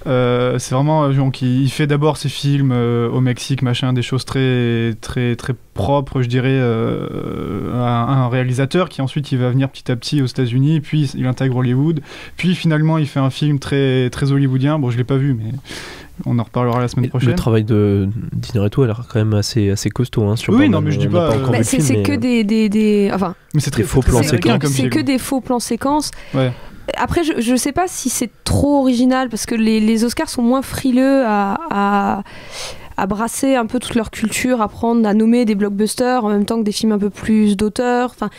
Speaker 6: c'est vraiment donc il fait d'abord ses films au Mexique, machin, des choses très très très propres, je dirais, à un réalisateur qui ensuite il va venir petit à petit aux États-Unis, puis il intègre Hollywood, puis finalement il fait un film très très hollywoodien. Bon, je l'ai pas vu, mais on en reparlera la semaine prochaine.
Speaker 4: Le travail d'Inarritu a l'air quand même assez costaud, hein, sur
Speaker 6: oui,
Speaker 4: Birdman.
Speaker 6: non, mais je dis pas.
Speaker 7: C'est que des enfin.
Speaker 6: Mais c'est
Speaker 4: des faux plans séquences.
Speaker 7: C'est que des faux plans séquences.
Speaker 6: Ouais.
Speaker 7: Après, je sais pas si c'est trop original parce que les Oscars sont moins frileux à brasser un peu toute leur culture, à nommer des blockbusters en même temps que des films un peu plus d'auteur. Enfin,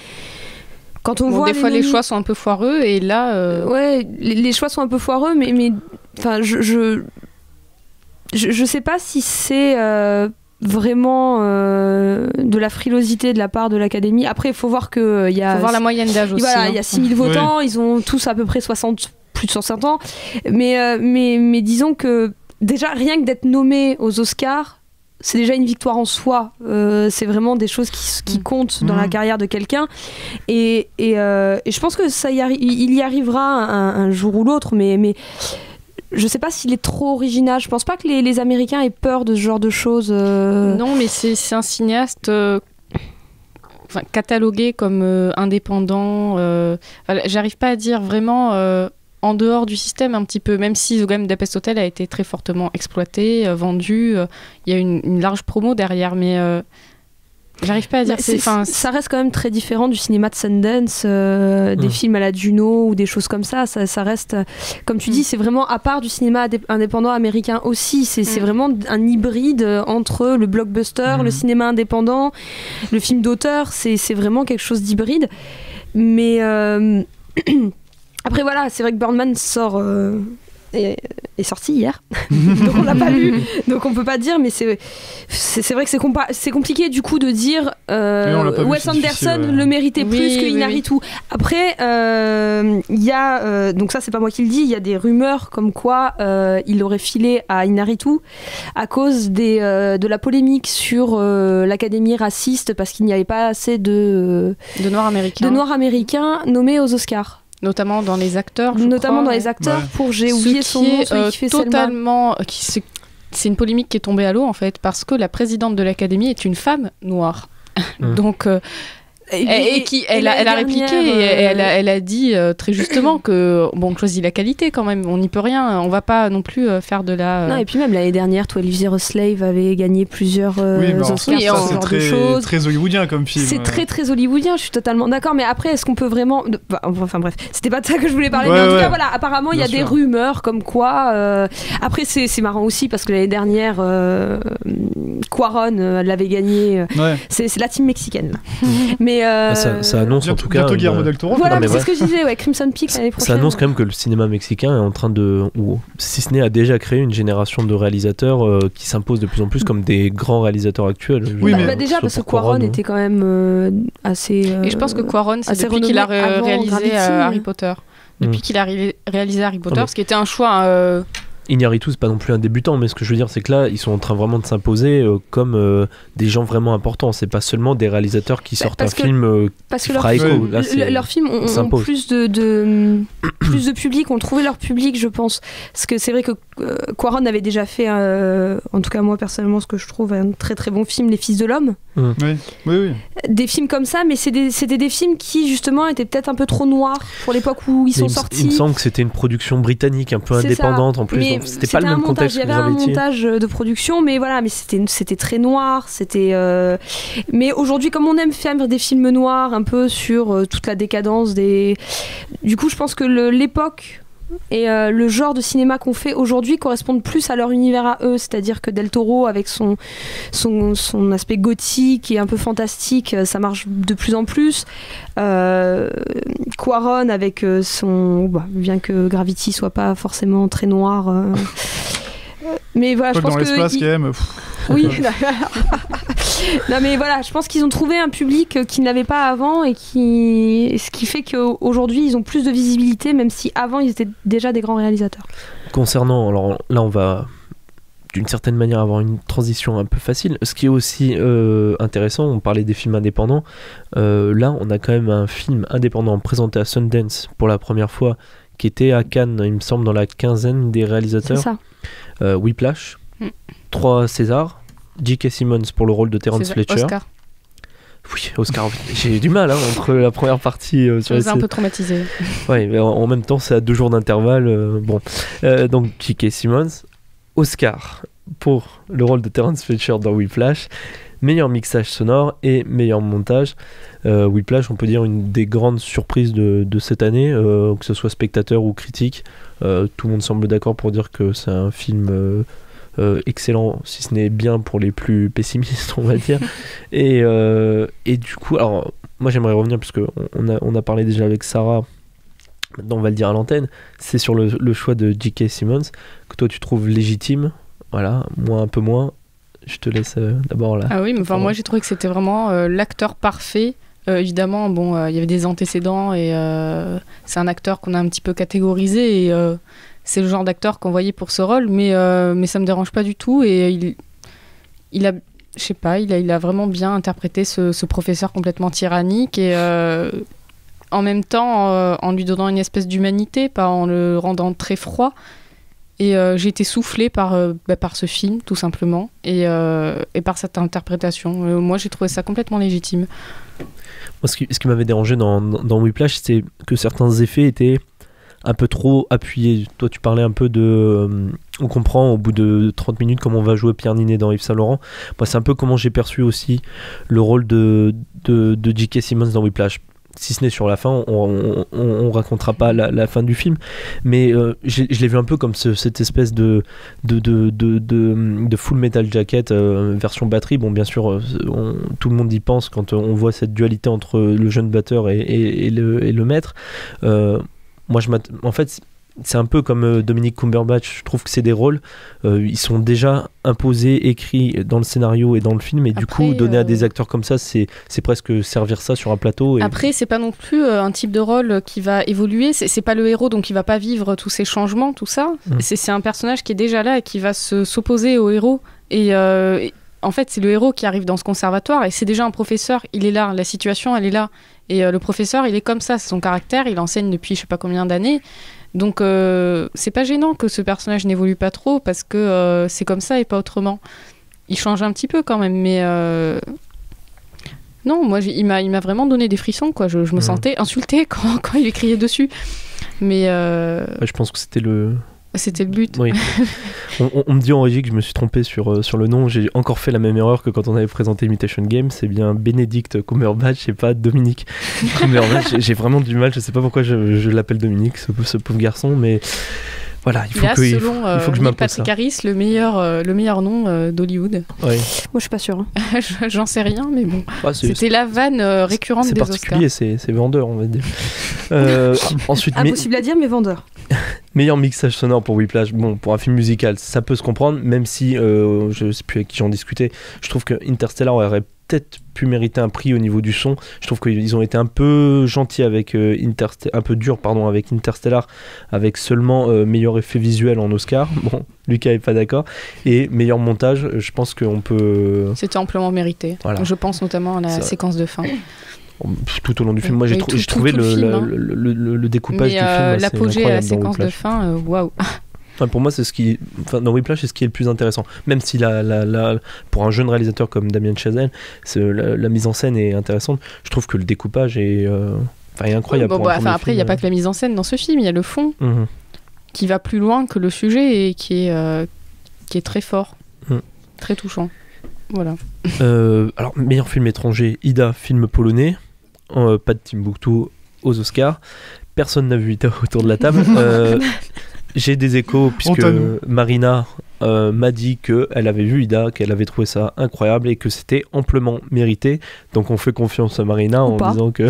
Speaker 7: quand on voit
Speaker 5: des fois les choix sont un peu foireux et là.
Speaker 7: Ouais, les choix sont un peu foireux, mais enfin, je sais pas si c'est vraiment de la frilosité de la part de l'Académie. Après, il faut voir que il y a.
Speaker 5: Faut voir la moyenne d'âge aussi.
Speaker 7: Voilà, il y a 6000 votants, ils ont tous à peu près plus de 60 ans. Mais disons que déjà, rien que d'être nommé aux Oscars, c'est déjà une victoire en soi. C'est vraiment des choses qui comptent dans la carrière de quelqu'un. Et je pense que il y arrivera un jour ou l'autre, mais je sais pas s'il est trop original. Je pense pas que les Américains aient peur de ce genre de choses.
Speaker 5: Non, mais c'est un cinéaste catalogué comme indépendant. J'arrive pas à dire vraiment en dehors du système un petit peu, même si quand même Budapest Hotel a été très fortement exploité, vendu. Il y a une large promo derrière, mais j'arrive pas à dire.
Speaker 7: Ça reste quand même très différent du cinéma de Sundance, des films à la Juno ou des choses comme ça. Ça reste, comme tu dis, c'est vraiment à part du cinéma indépendant américain aussi. C'est vraiment un hybride entre le blockbuster, le cinéma indépendant, le film d'auteur. C'est vraiment quelque chose d'hybride. Mais après voilà, c'est vrai que Birdman est sorti hier, donc on l'a pas vu, donc on peut pas dire, mais c'est vrai que c'est compliqué du coup de dire Wes Anderson le méritait plus que Inarritu. Après il y a donc ça c'est pas moi qui le dis, il y a des rumeurs comme quoi il aurait filé à Inarritu à cause de la polémique sur l'Académie raciste parce qu'il n'y avait pas assez de noirs américains nommés aux Oscars.
Speaker 5: Notamment dans les acteurs,
Speaker 7: pour j'ai oublié son nom, celui qui fait
Speaker 5: totalement c'est une polémique qui est tombée à l'eau en fait parce que la présidente de l'Académie est une femme noire. Donc elle a répliqué et elle a dit très justement que on choisit la qualité quand même, on n'y peut rien, on va pas non plus faire de la
Speaker 7: non, et puis même l'année dernière 12 Years a Slave avait gagné plusieurs Oscars,
Speaker 6: c'est très hollywoodien comme film.
Speaker 7: C'est très hollywoodien, je suis totalement d'accord, mais après est-ce qu'on peut vraiment enfin bref, c'était pas de ça que je voulais parler, mais en tout cas voilà, apparemment il y a des rumeurs comme quoi après c'est marrant aussi parce que l'année dernière Cuarón l'avait gagné, c'est la team mexicaine là. Mais
Speaker 4: ça annonce en tout cas
Speaker 6: Guillermo del Toro.
Speaker 7: Voilà, c'est ce que je disais, Crimson Peak l'année prochaine.
Speaker 4: Ça annonce quand même que le cinéma mexicain est en train ou si ce n'est a déjà créé une génération de réalisateurs qui s'imposent de plus en plus comme des grands réalisateurs actuels.
Speaker 7: Oui, mais déjà parce que Cuarón était quand même assez.
Speaker 5: Et je pense que Cuarón, c'est depuis qu'il a réalisé Harry Potter. Depuis qu'il a réalisé Harry Potter, ce qui était un choix.
Speaker 4: Inarritu, c'est pas non plus un débutant, mais ce que je veux dire, c'est que là, ils sont en train vraiment de s'imposer comme des gens vraiment importants. C'est pas seulement des réalisateurs qui sortent un film qui fera écho.
Speaker 7: Leurs films ont plus de public, ont trouvé leur public, je pense. Parce que c'est vrai que Cuarón avait déjà fait, en tout cas moi personnellement, ce que je trouve un très très bon film, Les Fils de l'Homme.
Speaker 6: Oui.
Speaker 7: Des films comme ça, mais c'était des films qui justement étaient peut-être un peu trop noirs pour l'époque où ils sont sortis.
Speaker 4: Il me semble que c'était une production britannique un peu indépendante en plus.
Speaker 7: Mais
Speaker 4: c'était pas le même contexte.
Speaker 7: Il y avait un montage de production, mais voilà, mais c'était très noir. Mais aujourd'hui, comme on aime faire des films noirs, un peu sur toute la décadence du coup, je pense que l'époque et le genre de cinéma qu'on fait aujourd'hui correspondent plus à leur univers à eux, c'est-à-dire que Del Toro avec son aspect gothique et un peu fantastique, ça marche de plus en plus. Cuarón avec bien que Gravity soit pas forcément très noir, mais voilà, je pense
Speaker 6: dans l'espace quand même.
Speaker 7: Oui. Non mais voilà, je pense qu'ils ont trouvé un public qu'ils n'avaient pas avant et ce qui fait qu'aujourd'hui ils ont plus de visibilité, même si avant ils étaient déjà des grands réalisateurs.
Speaker 4: Concernant, alors là on va d'une certaine manière avoir une transition un peu facile. Ce qui est aussi intéressant, on parlait des films indépendants, là on a quand même un film indépendant présenté à Sundance pour la première fois, qui était à Cannes, il me semble, dans la quinzaine des réalisateurs.
Speaker 7: C'est ça.
Speaker 4: Whiplash, 3 Césars, J.K. Simmons pour le rôle de Terence Fletcher.
Speaker 5: Oscar.
Speaker 4: Oui, Oscar, j'ai eu du mal entre la première partie
Speaker 5: Ça nous a un peu traumatisé.
Speaker 4: Ouais, mais en même temps, c'est à 2 jours d'intervalle. Bon. Donc, J.K. Simmons, Oscar pour le rôle de Terence Fletcher dans Whiplash, meilleur mixage sonore et meilleur montage. Whiplash, on peut dire une des grandes surprises de cette année, que ce soit spectateur ou critique. Tout le monde semble d'accord pour dire que c'est un film excellent, si ce n'est bien pour les plus pessimistes, on va dire. Et du coup, alors moi j'aimerais revenir, puisque on a parlé déjà avec Sarah, maintenant on va le dire à l'antenne, c'est sur le choix de J.K. Simmons, que toi tu trouves légitime, voilà, moi un peu moins. Je te laisse d'abord là.
Speaker 5: Ah oui, mais enfin, moi j'ai trouvé que c'était vraiment l'acteur parfait. Évidemment, bon, il y avait des antécédents et c'est un acteur qu'on a un petit peu catégorisé et c'est le genre d'acteur qu'on voyait pour ce rôle, mais ça me dérange pas du tout et il a, je sais pas, il a vraiment bien interprété ce professeur complètement tyrannique et en même temps en lui donnant une espèce d'humanité, pas en le rendant très froid. Et j'ai été soufflée par ce film, tout simplement, et par cette interprétation. Moi, j'ai trouvé ça complètement légitime.
Speaker 4: Moi, ce qui m'avait dérangé dans Whiplash, c'est que certains effets étaient un peu trop appuyés. Toi, tu parlais un peu de... on comprend au bout de 30 minutes comment on va jouer Pierre Ninet dans Yves Saint Laurent. Moi, c'est un peu comment j'ai perçu aussi le rôle de J.K. Simmons dans Whiplash. Si ce n'est sur la fin, on racontera pas la fin du film, mais je l'ai vu un peu comme cette espèce de Full Metal Jacket version batterie. Bon, bien sûr, tout le monde y pense quand on voit cette dualité entre le jeune batteur et le maître. Moi, en fait, c'est un peu comme Dominic Cumberbatch. Je trouve que c'est des rôles, ils sont déjà imposés, écrits dans le scénario et dans le film, et du coup, donner à des acteurs comme ça, c'est presque servir ça sur un plateau.
Speaker 5: Après, c'est pas non plus un type de rôle qui va évoluer. C'est pas le héros, donc il va pas vivre tous ces changements, tout ça. C'est un personnage qui est déjà là et qui va s'opposer au héros. Et en fait, c'est le héros qui arrive dans ce conservatoire et c'est déjà un professeur. Il est là, la situation, elle est là. Et le professeur, il est comme ça, c'est son caractère. Il enseigne depuis je sais pas combien d'années. Donc c'est pas gênant que ce personnage n'évolue pas trop parce que c'est comme ça et pas autrement. Il change un petit peu quand même, mais non, moi il m'a vraiment donné des frissons quoi. Je me sentais insultée quand il lui criait dessus. Mais
Speaker 4: je pense que c'était le
Speaker 5: but.
Speaker 4: Oui. on me dit en régie que je me suis trompé sur le nom. J'ai encore fait la même erreur que quand on avait présenté Imitation Game. C'est bien Benedict Cumberbatch et pas Dominique Cumberbatch. J'ai vraiment du mal. Je sais pas pourquoi je l'appelle Dominique, ce pauvre garçon, mais voilà, il faut que je m'impose
Speaker 5: Patrick Harris, le meilleur nom d'Hollywood.
Speaker 4: Ouais.
Speaker 7: Moi, je suis pas sûre.
Speaker 5: J'en sais rien, mais bon. C'était la vanne récurrente des Oscars.
Speaker 4: C'est particulier, c'est vendeur, on va dire. Ensuite,
Speaker 7: impossible à dire, mais vendeur.
Speaker 4: Meilleur mixage sonore pour Whiplash. Bon, pour un film musical, ça peut se comprendre, même si, je sais plus avec qui j'en discutais, je trouve que Interstellar aurait peut-être pu mériter un prix au niveau du son. Je trouve qu'ils ont été un peu gentils avec un peu dur, pardon, avec Interstellar, avec seulement meilleur effet visuel en Oscar. Bon, Lucas est pas d'accord. Et meilleur montage, je pense qu'on peut...
Speaker 5: C'était amplement mérité. Voilà. Je pense notamment à la séquence de fin.
Speaker 4: Tout au long du film, moi j'ai trouvé le découpage du film
Speaker 5: l'apogée à la séquence de fin, waouh.
Speaker 4: Enfin, pour moi, c'est dans Whiplash, c'est ce qui est le plus intéressant. Même si pour un jeune réalisateur comme Damien Chazelle, la mise en scène est intéressante, je trouve que le découpage est incroyable.
Speaker 5: Après, il n'y a pas que la mise en scène dans ce film, il y a le fond qui va plus loin que le sujet et qui est très fort, très touchant. Voilà.
Speaker 4: Alors, meilleur film étranger, Ida, film polonais, pas de Timbuktu aux Oscars. Personne n'a vu Ida autour de la table. J'ai des échos puisque Marina m'a dit qu'elle avait vu Ida, qu'elle avait trouvé ça incroyable et que c'était amplement mérité. Donc on fait confiance à Marina en disant que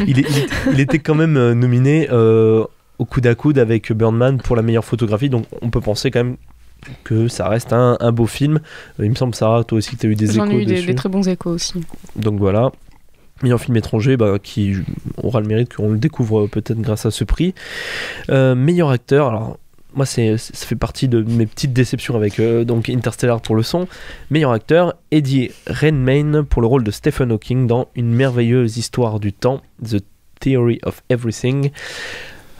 Speaker 4: il était quand même nominé au coude à coude avec Birdman pour la meilleure photographie. Donc on peut penser quand même que ça reste un beau film. Il me semble, Sarah, toi aussi que tu as eu des échos dessus.
Speaker 5: J'en ai eu des très bons échos aussi.
Speaker 4: Donc voilà. Meilleur film étranger, qui aura le mérite qu'on le découvre peut-être grâce à ce prix. Meilleur acteur, alors moi ça fait partie de mes petites déceptions avec donc Interstellar pour le son. Meilleur acteur, Eddie Redmayne pour le rôle de Stephen Hawking dans Une merveilleuse histoire du temps, The Theory of Everything.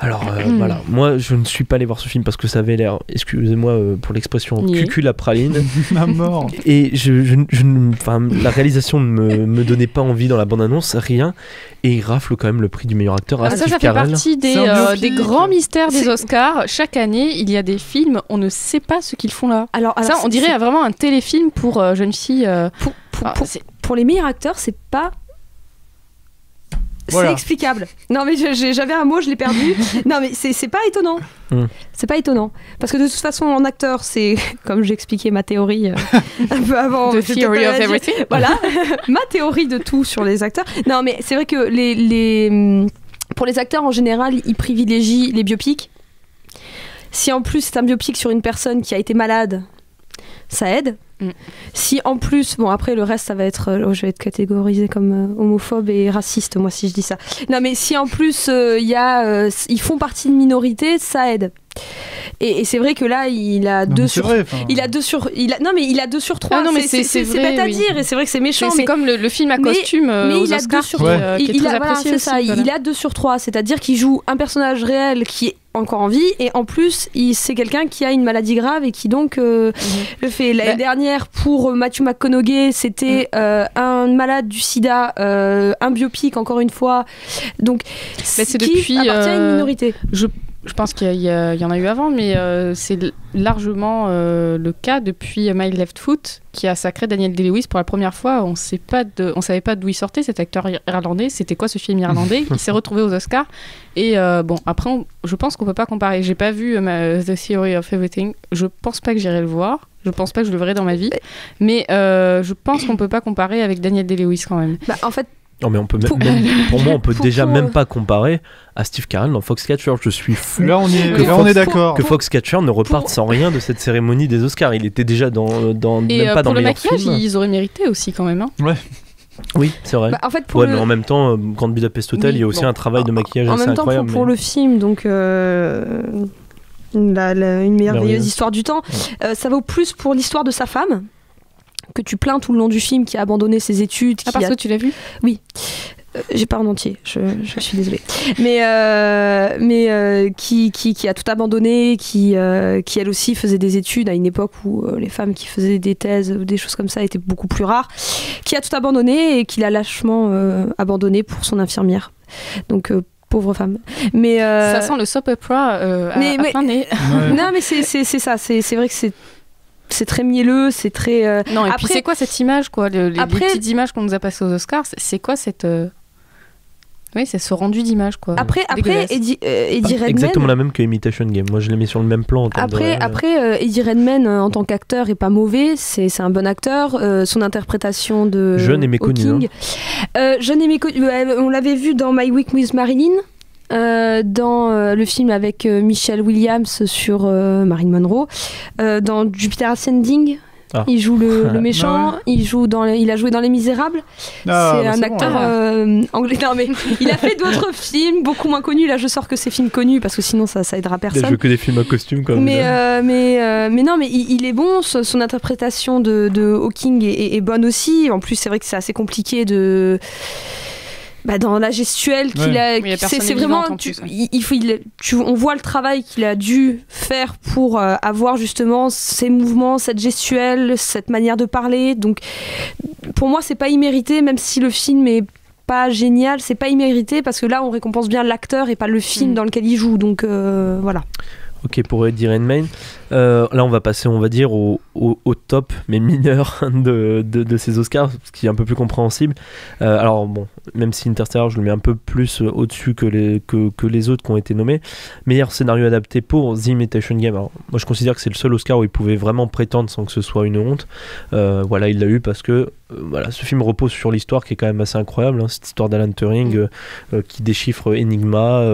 Speaker 4: Alors voilà, moi je ne suis pas allé voir ce film parce que ça avait l'air, excusez-moi pour l'expression, cucul à praline.
Speaker 6: À mort.
Speaker 4: Et la réalisation ne me donnait pas envie dans la bande-annonce, rien. Et il rafle quand même le prix du meilleur acteur à Steve
Speaker 5: Ça fait
Speaker 4: Carell.
Speaker 5: partie des grands mystères des Oscars. Chaque année, il y a des films, on ne sait pas ce qu'ils font là. Alors ça, on dirait vraiment un téléfilm pour jeunes filles.
Speaker 7: Pour les meilleurs acteurs, c'est pas...
Speaker 6: Voilà.
Speaker 7: C'est explicable. Non mais j'avais un mot, je l'ai perdu. Non mais c'est pas étonnant. C'est pas étonnant. Parce que de toute façon, en acteur, c'est, comme j'ai expliqué ma théorie un peu avant.
Speaker 5: The theory of everything.
Speaker 7: Voilà, ma théorie de tout sur les acteurs. Non mais c'est vrai que pour les acteurs en général, ils privilégient les biopics. Si en plus c'est un biopic sur une personne qui a été malade, ça aide. Si en plus, bon après le reste ça va être, je vais être catégorisé comme homophobe et raciste moi si je dis ça. Non mais si en plus ils font partie de minorité, ça aide. Et c'est vrai que là il a 2 sur 3.
Speaker 5: Ah non mais c'est
Speaker 7: bête à dire et c'est vrai que c'est méchant.
Speaker 5: C'est comme le film à costume aux
Speaker 7: il a
Speaker 5: Oscars
Speaker 7: 2 sur 3.
Speaker 5: qui est très apprécié aussi.
Speaker 7: Il a 2 sur 3, c'est-à-dire qu'il joue un personnage réel qui est encore en vie et en plus c'est quelqu'un qui a une maladie grave et qui donc le fait. L'année dernière pour Matthew McConaughey c'était un malade du sida, un biopic encore une fois, donc
Speaker 5: c'est depuis
Speaker 7: appartient à une minorité.
Speaker 5: Je pense qu'il y en a eu avant, mais c'est largement le cas depuis My Left Foot, qui a sacré Daniel Day-Lewis pour la première fois. On savait pas d'où il sortait, cet acteur irlandais. C'était quoi ce film irlandais? Il s'est retrouvé aux Oscars. Et après, je pense qu'on peut pas comparer. J'ai pas vu The Theory of Everything. Je pense pas que j'irai le voir. Je pense pas que je le verrai dans ma vie. Mais je pense qu'on peut pas comparer avec Daniel Day-Lewis quand même.
Speaker 7: En fait.
Speaker 4: Non mais on peut pour moi on peut déjà même pas comparer à Steve Carell dans Foxcatcher. Je suis fou.
Speaker 6: Là on est d'accord.
Speaker 4: Que Foxcatcher ne reparte sans rien de cette cérémonie des Oscars. Il était déjà dans
Speaker 5: et
Speaker 4: même pas dans
Speaker 5: le
Speaker 4: meilleur
Speaker 5: maquillage,
Speaker 4: film.
Speaker 5: ils auraient mérité aussi quand même. Hein.
Speaker 6: Ouais.
Speaker 4: Oui, c'est vrai.
Speaker 7: En fait,
Speaker 4: mais en même temps, Grand Budapest Hotel, il y a aussi un travail de maquillage assez incroyable.
Speaker 7: En même temps, pour le film, donc une merveilleuse histoire du temps, ça vaut plus pour l'histoire de sa femme que tu plains tout le long du film, qui a abandonné ses études.
Speaker 5: Parce que tu l'as vu ?
Speaker 7: Oui. J'ai pas en entier, je suis désolée. Mais qui a tout abandonné, qui elle aussi faisait des études à une époque où les femmes qui faisaient des thèses ou des choses comme ça étaient beaucoup plus rares, qui a tout abandonné et qui l'a lâchement abandonné pour son infirmière. Donc pauvre femme. Mais
Speaker 5: ça sent le soap opera à plein nez.
Speaker 7: Non mais c'est ça, c'est vrai que c'est très mielleux, c'est très...
Speaker 5: Non, et puis c'est quoi cette image, quoi, les petites images qu'on nous a passées aux Oscars, c'est quoi cette... Oui, c'est ce rendu d'image, quoi.
Speaker 7: Après Eddie Redmayne...
Speaker 4: Exactement la même que Imitation Game. Moi, je l'ai mis sur le même plan.
Speaker 7: Après Eddie Redmayne, en tant qu'acteur, est pas mauvais. C'est un bon acteur. Son interprétation de
Speaker 4: jeune et méconnu.
Speaker 7: Jeune et méconnu. On l'avait vu dans My Week with Marilyn. Dans le film avec Michelle Williams sur Marilyn Monroe, dans Jupiter Ascending, il joue le méchant, il a joué dans Les Misérables. C'est un acteur anglais. Non mais il a fait d'autres films beaucoup moins connus. Là je sors que ces films connus parce que sinon ça aidera personne.
Speaker 4: Il joue que des films à costume quand même.
Speaker 7: Mais non mais il est bon. Son interprétation de Hawking est bonne aussi. En plus c'est vrai que c'est assez compliqué de... dans la gestuelle qu'il a, c'est vraiment on voit le travail qu'il a dû faire pour avoir justement ces mouvements, cette gestuelle, cette manière de parler. Donc pour moi c'est pas immérité, même si le film est pas génial, c'est pas immérité parce que là on récompense bien l'acteur et pas le film dans lequel il joue. Donc voilà.
Speaker 4: Ok, pour Eddie Redmayne. Là, on va passer, on va dire, au top, mais mineur de ces Oscars, ce qui est un peu plus compréhensible. Alors, bon, même si Interstellar, je le mets un peu plus au-dessus que les autres qui ont été nommés. Meilleur scénario adapté pour The Imitation Game. Alors, moi, je considère que c'est le seul Oscar où il pouvait vraiment prétendre sans que ce soit une honte. Voilà, il l'a eu parce que ce film repose sur l'histoire qui est quand même assez incroyable. Cette histoire d'Alan Turing qui déchiffre Enigma,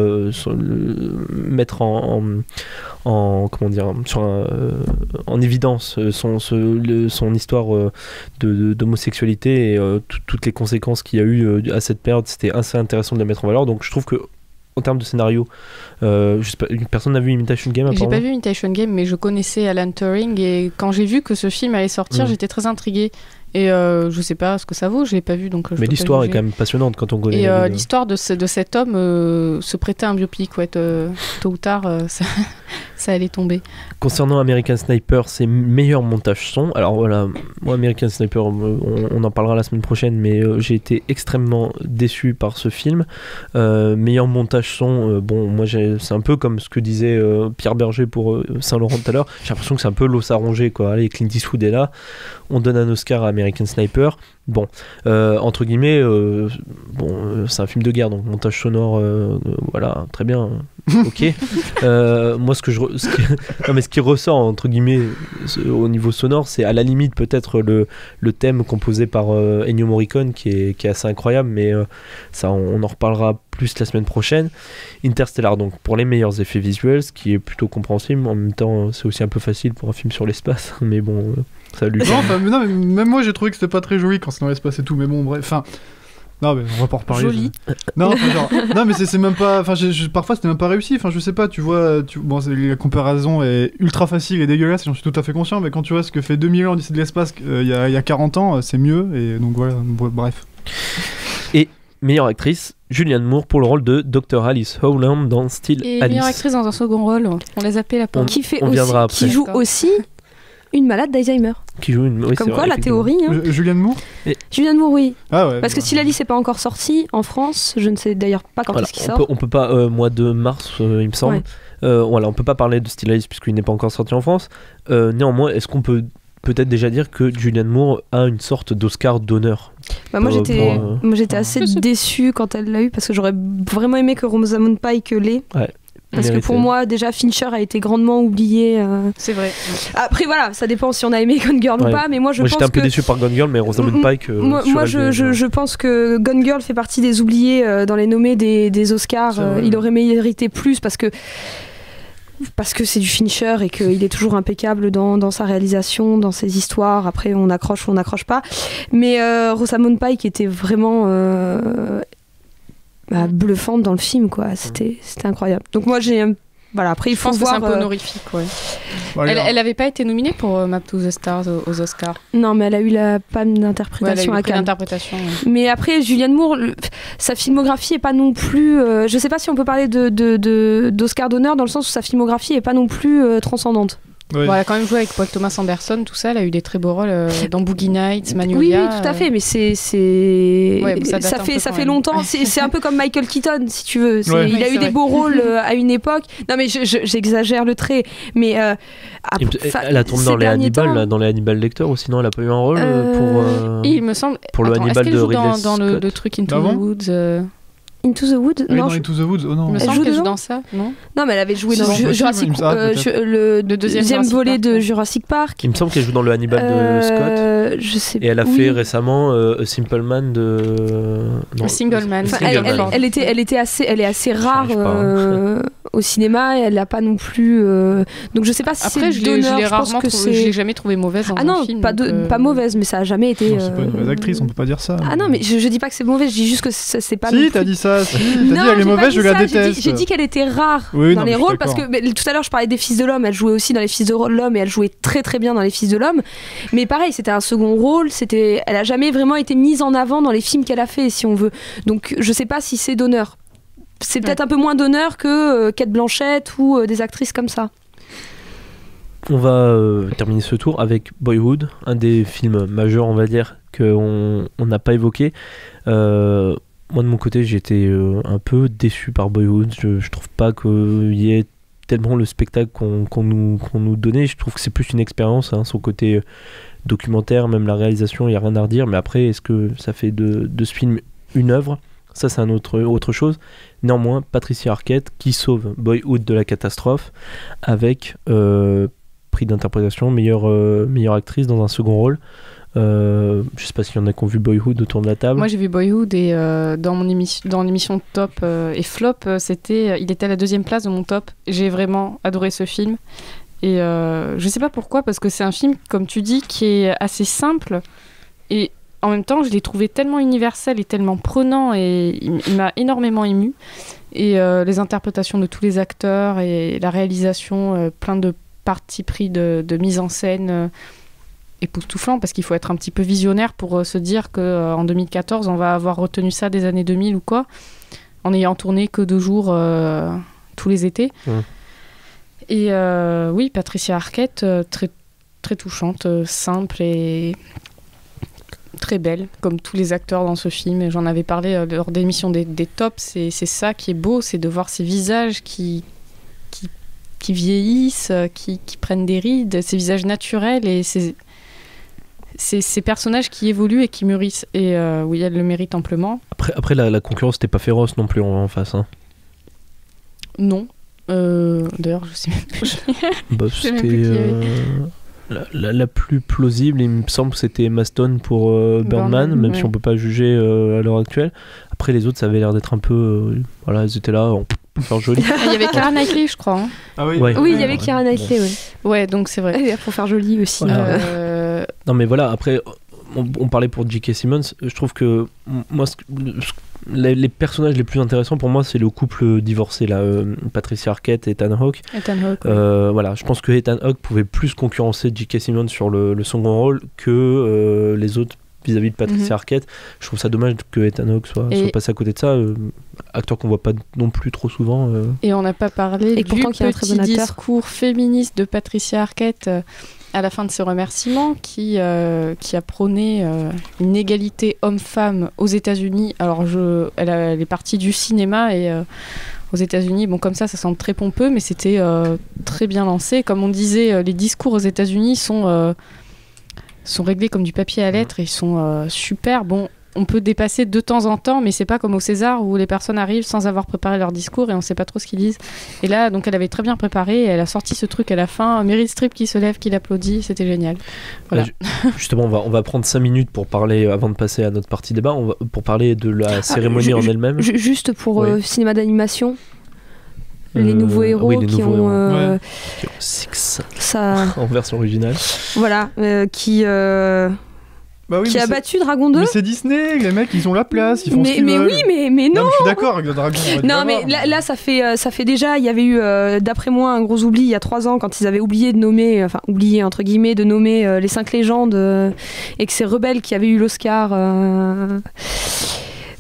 Speaker 4: mettre en évidence son histoire d'homosexualité et toutes les conséquences qu'il y a eu à cette période. C'était assez intéressant de la mettre en valeur, donc je trouve que en termes de scénario, je sais pas, personne n'a vu Imitation Game
Speaker 5: J'ai
Speaker 4: apparemment.
Speaker 5: pas vu Imitation Game, mais je connaissais Alan Turing et quand j'ai vu que ce film allait sortir, j'étais très intriguée. Et je sais pas ce que ça vaut, je l'ai pas vu donc.
Speaker 4: Mais l'histoire est quand même passionnante quand on connaît.
Speaker 5: Et l'histoire de cet homme se prêtait à un biopic, ouais, tôt ou tard, ça allait tomber.
Speaker 4: Concernant American Sniper, c'est meilleur montage son. Alors voilà, moi American Sniper, on en parlera la semaine prochaine, mais j'ai été extrêmement déçu par ce film. Meilleur montage son, bon, moi c'est un peu comme ce que disait Pierre Berger pour Saint-Laurent tout à l'heure. J'ai l'impression que c'est un peu l'os à ronger, quoi. Allez, Clint Eastwood est là, on donne un Oscar à American Sniper. Bon, entre guillemets, c'est un film de guerre, donc montage sonore, voilà, très bien, ok. Moi, ce qui ressort entre guillemets au niveau sonore, c'est à la limite peut-être le thème composé par Ennio Morricone qui est assez incroyable, mais ça, on en reparlera plus la semaine prochaine. Interstellar, donc pour les meilleurs effets visuels, ce qui est plutôt compréhensible. En même temps, c'est aussi un peu facile pour un film sur l'espace, mais bon. Ça lui
Speaker 6: non, mais même moi j'ai trouvé que c'était pas très joli quand c'est dans l'espace et tout, mais bon, bref. Enfin, non, mais on va pas en reparler.
Speaker 5: Joli.
Speaker 6: Non, genre, non, mais c'est même pas. Enfin, parfois c'était même pas réussi. Enfin, je sais pas, tu vois. Bon, la comparaison est ultra facile et dégueulasse, j'en suis tout à fait conscient, mais quand tu vois ce que fait 2000 ans d'ici de l'espace il y a 40 ans, c'est mieux, et donc voilà, bref.
Speaker 4: Et meilleure actrice, Julianne Moore pour le rôle de Dr. Alice Howland dans Still
Speaker 5: Et
Speaker 4: Alice.
Speaker 5: meilleure actrice dans un second rôle, on les appelle la
Speaker 7: Qui joue
Speaker 5: D'accord.
Speaker 7: aussi une malade d'Alzheimer.
Speaker 4: Qui joue une... oui,
Speaker 7: Comme
Speaker 4: c'est
Speaker 7: quoi,
Speaker 4: vrai,
Speaker 7: la
Speaker 4: effectivement.
Speaker 7: théorie. Hein.
Speaker 6: Julianne Moore
Speaker 7: Julianne Moore, oui.
Speaker 6: Ah ouais.
Speaker 7: Parce que Still Alice n'est pas encore sorti en France, je ne sais d'ailleurs pas quand est-ce qu'il sort.
Speaker 4: On peut pas, mois de mars, il me semble.
Speaker 7: Ouais.
Speaker 4: Voilà, on peut pas parler de Still Alice puisqu'il n'est pas encore sorti en France. Néanmoins, est-ce qu'on peut peut-être déjà dire que Julianne Moore a une sorte d'Oscar d'honneur?
Speaker 7: Moi j'étais assez déçue quand elle l'a eu parce que j'aurais vraiment aimé que Rosamund Pike l'ait.
Speaker 4: Ouais.
Speaker 7: Parce que pour moi, déjà, Fincher a été grandement oublié.
Speaker 5: C'est vrai.
Speaker 7: Après, voilà, ça dépend si on a aimé Gone Girl ou pas, mais moi, je pense
Speaker 4: j'étais un peu déçu par Gone Girl, mais Rosamund Pike...
Speaker 7: je pense que Gone Girl fait partie des oubliés dans les nommés des Oscars. Il aurait mérité plus parce que c'est du Fincher et qu'il est toujours impeccable dans sa réalisation, dans ses histoires. Après, on accroche ou on n'accroche pas. Mais Rosamund Pike était vraiment... bluffante dans le film, quoi. C'était incroyable. Donc moi voilà, après il faut voir.
Speaker 5: C'est un peu honorifique, ouais. Elle avait pas été nominée pour Map to the Stars aux Oscars.
Speaker 7: Non, mais elle a eu la palme d'interprétation à Cannes. Mais après Julianne Moore, sa filmographie est pas non plus. Je sais pas si on peut parler d'Oscar d'honneur dans le sens où sa filmographie est pas non plus transcendante.
Speaker 5: Oui. Bon, elle a quand même joué avec Paul Thomas Anderson, tout ça. Elle a eu des très beaux rôles dans Boogie Nights, Magnolia.
Speaker 7: Oui, tout à fait, mais ça fait longtemps. C'est un peu comme Michael Keaton, si tu veux. Il a eu des beaux rôles à une époque. Non, mais j'exagère le trait. Mais
Speaker 4: elle a tourné dans les Hannibal, dans les Hannibal Lecter, ou sinon elle a pas eu un rôle
Speaker 5: il me semble.
Speaker 4: Pour le Hannibal de Ridley Scott.
Speaker 5: Dans le truc Into the Woods.
Speaker 7: Into the Woods?
Speaker 6: Non, Into the Woods, oh non.
Speaker 5: Il me semble qu'elle joue dans ça, non?
Speaker 7: Non, mais elle avait joué dans Jurassic
Speaker 5: le
Speaker 7: deuxième volet de Jurassic Park.
Speaker 4: Il me semble qu'elle joue dans le Hannibal de Scott.
Speaker 7: Je sais.
Speaker 4: Et elle a fait récemment A Simple Man de.
Speaker 5: Single Man.
Speaker 7: Elle est assez rare au cinéma. Elle n'a pas non plus. Donc je sais pas si c'est d'honneur. Je pense que
Speaker 5: je l'ai jamais trouvée mauvaise dans un film.
Speaker 7: Ah non, pas mauvaise, mais ça a jamais été.
Speaker 6: C'est pas une mauvaise actrice, on peut pas dire ça.
Speaker 7: Ah non, mais je dis pas que c'est mauvais. Je dis juste que c'est pas.
Speaker 6: Si, t'as dit ça. T'as dit elle est mauvaise, je la déteste.
Speaker 7: J'ai dit qu'elle était rare dans les rôles parce que tout à l'heure je parlais des Fils de l'Homme, elle jouait aussi dans les Fils de l'Homme et elle jouait très très bien dans les Fils de l'Homme. Mais pareil, c'était un second rôle, elle a jamais vraiment été mise en avant dans les films qu'elle a fait, si on veut. Donc je sais pas si c'est d'honneur. C'est peut-être un peu moins d'honneur que Cate Blanchett ou des actrices comme ça.
Speaker 4: On va terminer ce tour avec Boyhood, un des films majeurs, on va dire, qu'on n'a pas évoqué. Moi de mon côté j'ai été un peu déçu par Boyhood. Je trouve pas qu'il y ait tellement le spectacle qu'on nous donnait. Je trouve que c'est plus une expérience, son côté documentaire, même la réalisation, il n'y a rien à redire. Mais après, est-ce que ça fait de ce film une œuvre? Ça c'est autre chose. Néanmoins, Patricia Arquette qui sauve Boyhood de la catastrophe avec prix d'interprétation, meilleure actrice dans un second rôle. Je sais pas s'il y en a qui ont vu Boyhood autour de la table.
Speaker 5: Moi j'ai vu Boyhood et dans l'émission Top et Flop, il était à la 2e place de mon top. J'ai vraiment adoré ce film et je sais pas pourquoi, parce que c'est un film, comme tu dis, qui est assez simple et en même temps je l'ai trouvé tellement universel et tellement prenant et il m'a énormément émue. Et les interprétations de tous les acteurs et la réalisation, plein de partis pris de mise en scène époustouflant, parce qu'il faut être un petit peu visionnaire pour se dire qu'en 2014, on va avoir retenu ça des années 2000 ou quoi, en ayant tourné que 2 jours tous les étés. Et oui, Patricia Arquette, très, très touchante, simple et très belle, comme tous les acteurs dans ce film. Et j'en avais parlé lors des émissions des tops. C'est ça qui est beau, c'est de voir ces visages qui vieillissent, qui prennent des rides, ces visages naturels et ces personnages qui évoluent et qui mûrissent. Et oui, elle le mérite amplement.
Speaker 4: Après la concurrence n'était pas féroce non plus en face. Hein.
Speaker 5: Non. D'ailleurs, je sais même plus.
Speaker 4: Bah,
Speaker 5: sais même plus qui
Speaker 4: la plus plausible, il me semble que c'était Emma Stone pour Birdman, même si on peut pas juger à l'heure actuelle. Après, les autres, ça avait l'air d'être un peu... voilà, elles étaient là, pour faire joli.
Speaker 5: Il y avait Keira Knightley, je crois. Hein.
Speaker 6: Ah oui,
Speaker 7: oui, il y avait Keira Knightley,
Speaker 5: ouais, donc c'est vrai.
Speaker 7: Pour faire joli aussi.
Speaker 4: Non, mais voilà, après, on parlait pour J.K. Simmons. Je trouve que moi, les personnages les plus intéressants pour moi, c'est le couple divorcé, là, Patricia Arquette et Ethan Hawke. Voilà, je pense que Ethan Hawke pouvait plus concurrencer J.K. Simmons sur le second rôle que les autres vis-à-vis de Patricia Arquette. Je trouve ça dommage que Ethan Hawke soit passé à côté de ça. Acteur qu'on voit pas non plus trop souvent.
Speaker 5: Et on n'a pas parlé du petit discours féministe de Patricia Arquette à la fin de ses remerciements, qui a prôné une égalité homme-femme aux États-Unis. Alors, elle est partie du cinéma et aux États-Unis, bon, comme ça semble très pompeux, mais c'était très bien lancé. Comme on disait, les discours aux États-Unis sont réglés comme du papier à lettres et sont super. Bon, on peut dépasser de temps en temps, mais c'est pas comme au César où les personnes arrivent sans avoir préparé leur discours et on sait pas trop ce qu'ils disent. Et là, donc, elle avait très bien préparé, et elle a sorti ce truc à la fin. Meryl Streep qui se lève, qui l'applaudit, c'était génial. Voilà.
Speaker 4: Justement, on va prendre 5 minutes pour parler, avant de passer à notre partie débat, pour parler de la cérémonie en elle-même.
Speaker 7: Juste pour cinéma d'animation. Les nouveaux héros qui ont
Speaker 4: Six
Speaker 7: ça...
Speaker 4: en version originale.
Speaker 7: Voilà, qui a battu Dragon 2.
Speaker 6: Mais c'est Disney, les mecs, ils ont la place, ils font ce qu'ils veulent.
Speaker 7: Oui, mais non.
Speaker 6: Non, mais je suis d'accord avec le Dragon.
Speaker 7: Non, mais là, ça fait déjà, il y avait eu, d'après moi, un gros oubli il y a 3 ans quand ils avaient oublié de nommer, entre guillemets, de nommer les 5 légendes et que c'est Rebelle qui avait eu l'Oscar.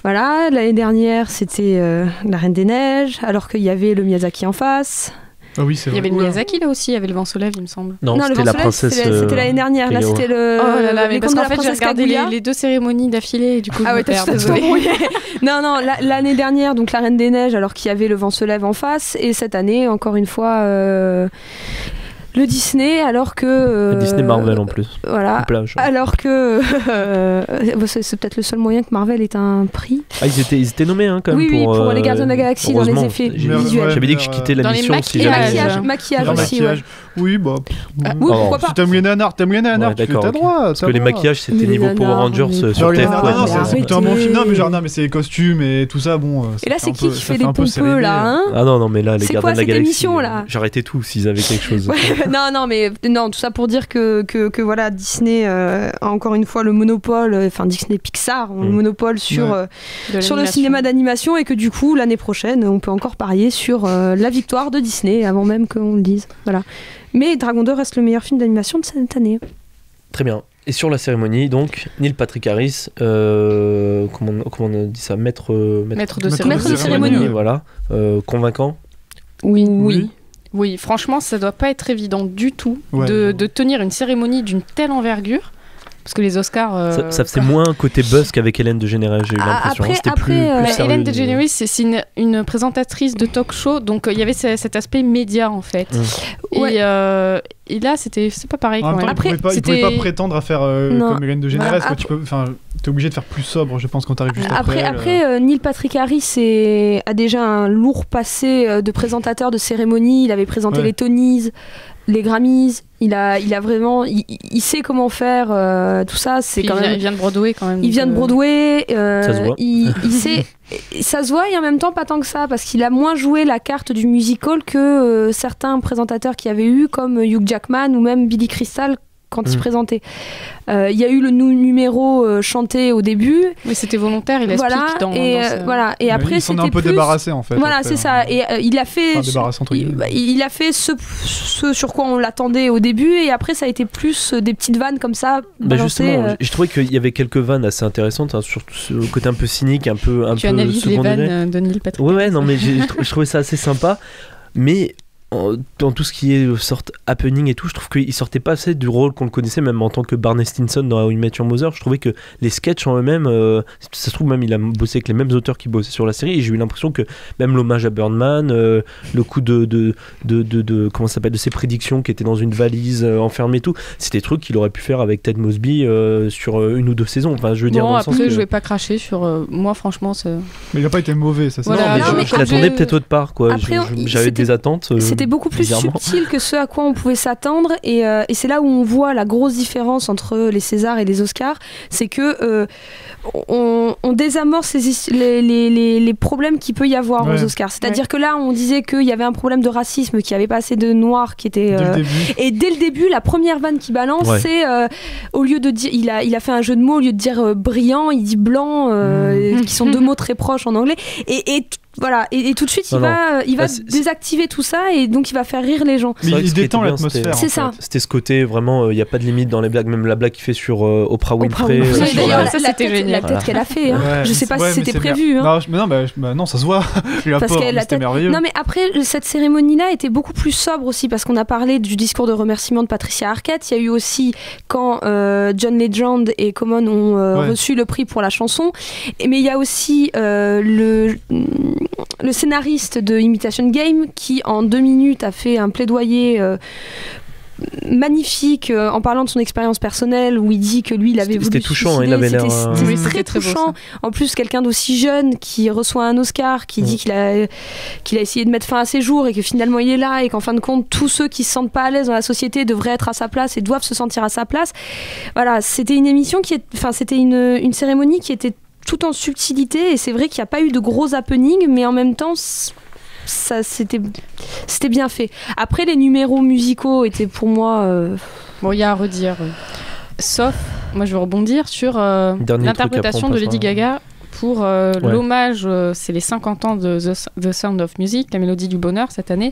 Speaker 7: Voilà, l'année dernière, c'était La Reine des Neiges, alors qu'il y avait le Miyazaki en face.
Speaker 6: Ah oui, c'est vrai.
Speaker 5: Il y avait le Miyazaki là aussi, il y avait le vent se lève, il me semble.
Speaker 4: Non, c'était la princesse.
Speaker 7: C'était l'année dernière, là c'était le.
Speaker 5: Oh là là, mais parce qu'en fait j'ai regardé
Speaker 7: Kaguya.
Speaker 5: les 2 cérémonies d'affilée et du coup
Speaker 7: Ah ouais, t'as tout embrouillé. Non, l'année dernière, donc La Reine des Neiges, alors qu'il y avait le vent se lève en face, et cette année, encore une fois. Le Disney, alors que...
Speaker 4: Disney Marvel en plus.
Speaker 7: Voilà. Alors que... c'est peut-être le seul moyen que Marvel ait un prix.
Speaker 4: Ah, ils étaient nommés quand même
Speaker 7: pour les Gardiens de la Galaxie dans les effets visuels.
Speaker 4: J'avais dit que je quittais la mission si
Speaker 7: jamais... Maquillage aussi, ouais.
Speaker 6: Oui, bah...
Speaker 7: Oui, pourquoi pas.
Speaker 6: Si t'aimes les nanars, t'as droit.
Speaker 4: Parce que les maquillages, c'était niveau Power Rangers sur TF1.
Speaker 6: Non, c'est plutôt un bon film. Non, mais genre, mais c'est les costumes et tout ça, bon...
Speaker 7: Et là, c'est qui fait des pompeux, là,
Speaker 4: Ah non, mais là, les Gardiens de la Galaxie...
Speaker 7: C'est quoi cette émission, là ?
Speaker 4: J'arrêtais tout s'ils avaient quelque chose.
Speaker 7: Non, tout ça pour dire que voilà, Disney a encore une fois le monopole, enfin Disney Pixar ont le monopole sur le cinéma d'animation, et que du coup l'année prochaine on peut encore parier sur la victoire de Disney avant même qu'on le dise. Voilà. Mais Dragon 2 reste le meilleur film d'animation de cette année.
Speaker 4: Très bien. Et sur la cérémonie, donc, Neil Patrick Harris, comment on a dit ça, maître de cérémonie. Voilà. Convaincant.
Speaker 5: Oui, franchement, ça doit pas être évident du tout de tenir une cérémonie d'une telle envergure. Parce que les Oscars...
Speaker 4: Ça faisait moins côté buzz qu'avec Hélène DeGeneres, j'ai eu l'impression. C'était plus sérieux.
Speaker 5: Hélène DeGeneres, c'est une présentatrice de talk show, donc il y avait cet aspect média, en fait. Et là, c'est pas pareil quand même.
Speaker 6: Après, il pouvait pas prétendre à faire comme Hélène DeGeneres. T'es obligé de faire plus sobre, je pense, quand t'arrives juste après.
Speaker 7: Après, Neil Patrick Harris a déjà un lourd passé de présentateur de cérémonie. Il avait présenté les Tonys, les Grammys. Il a vraiment, il sait comment faire tout ça. C'est quand même.
Speaker 5: Il vient de Broadway quand même.
Speaker 7: Il vient de Broadway.
Speaker 4: Ça se voit.
Speaker 7: Il sait. Ça se voit, et en même temps pas tant que ça, parce qu'il a moins joué la carte du musical que certains présentateurs qui avaient eu, comme Hugh Jackman ou même Billy Crystal, quand il se présentait. Il y a eu le numéro chanté au début.
Speaker 5: Mais c'était volontaire, il explique dans ce...
Speaker 7: voilà. Et après,
Speaker 6: il s'en est
Speaker 7: c'était
Speaker 6: un peu
Speaker 7: plus...
Speaker 6: débarrassé en fait.
Speaker 7: Voilà,
Speaker 6: après,
Speaker 7: c'est ça. Et il a fait,
Speaker 6: débarrassé, entre guillemets.
Speaker 7: il a fait ce sur quoi on l'attendait au début, et après ça a été plus des petites vannes comme ça.
Speaker 4: Justement, je trouvais qu'il y avait quelques vannes assez intéressantes, hein, sur ce côté un peu cynique, un peu
Speaker 5: tu analyses les vannes de Neil Patrick.
Speaker 4: Ouais, non, mais je trouvais ça assez sympa, mais dans tout ce qui est sorte happening et tout, je trouve qu'il sortait pas assez du rôle qu'on le connaissait, même en tant que Barney Stinson dans How I Met Your Mother. Je trouvais que les sketchs en eux-mêmes, ça se trouve même il a bossé avec les mêmes auteurs qui bossaient sur la série, et j'ai eu l'impression que même l'hommage à Birdman, le coup de comment ça s'appelle, de ses prédictions qui étaient dans une valise enfermée et tout, c'était des trucs qu'il aurait pu faire avec Ted Mosby sur une ou deux saisons. Enfin, je veux dire, dans le sens
Speaker 5: après
Speaker 4: que...
Speaker 5: je vais pas cracher sur moi, franchement
Speaker 6: mais il a pas été mauvais, ça c'est
Speaker 5: voilà,
Speaker 4: non, mais je l'attendais peut-être autre part, quoi.
Speaker 7: Après,
Speaker 4: j'avais des attentes.
Speaker 7: C'était beaucoup plus subtil que ce à quoi on pouvait s'attendre, et c'est là où on voit la grosse différence entre les Césars et les Oscars, c'est que on désamorce les problèmes qu'il peut y avoir aux Oscars. C'est-à-dire que là, on disait qu'il y avait un problème de racisme, qu'il n'y avait pas assez de noirs qui étaient... Et dès le début, la première vanne qu'il balance, c'est au lieu de dire... Il a fait un jeu de mots, au lieu de dire brillant, il dit blanc, qui sont deux mots très proches en anglais. Voilà, et tout de suite, il va désactiver tout ça, et donc il va faire rire les gens.
Speaker 6: Mais il détend l'atmosphère.
Speaker 7: C'est ça.
Speaker 4: C'était ce côté vraiment, il n'y a pas de limite dans les blagues, même la blague qu'il fait sur Oprah Winfrey.
Speaker 7: D'ailleurs, ça c'était génial. La tête qu'elle a fait, hein. Je sais pas si c'était prévu. Hein.
Speaker 6: Non, ça se voit. C'était merveilleux.
Speaker 7: Non, mais après, cette cérémonie-là était beaucoup plus sobre aussi, parce qu'on a parlé du discours de remerciement de Patricia Arquette. Il y a eu aussi quand John Legend et Common ont reçu le prix pour la chanson. Mais il y a aussi le scénariste de Imitation Game qui en 2 minutes a fait un plaidoyer magnifique en parlant de son expérience personnelle, où il dit que lui il avait voulu
Speaker 4: c'était touchant, il avait l'air
Speaker 7: c'était très touchant. En plus, quelqu'un d'aussi jeune qui reçoit un Oscar, qui dit qu'il a essayé de mettre fin à ses jours, et que finalement il est là, et qu'en fin de compte tous ceux qui se sentent pas à l'aise dans la société devraient être à sa place et doivent se sentir à sa place. Voilà, c'était une émission c'était une cérémonie qui était tout en subtilité, et c'est vrai qu'il n'y a pas eu de gros happenings, mais en même temps ça c'était bien fait. Après, les numéros musicaux étaient pour moi
Speaker 5: bon, il y a à redire, sauf moi je veux rebondir sur l'interprétation de Lady Gaga pour l'hommage, c'est les 50 ans de The Sound of Music, la mélodie du bonheur cette année,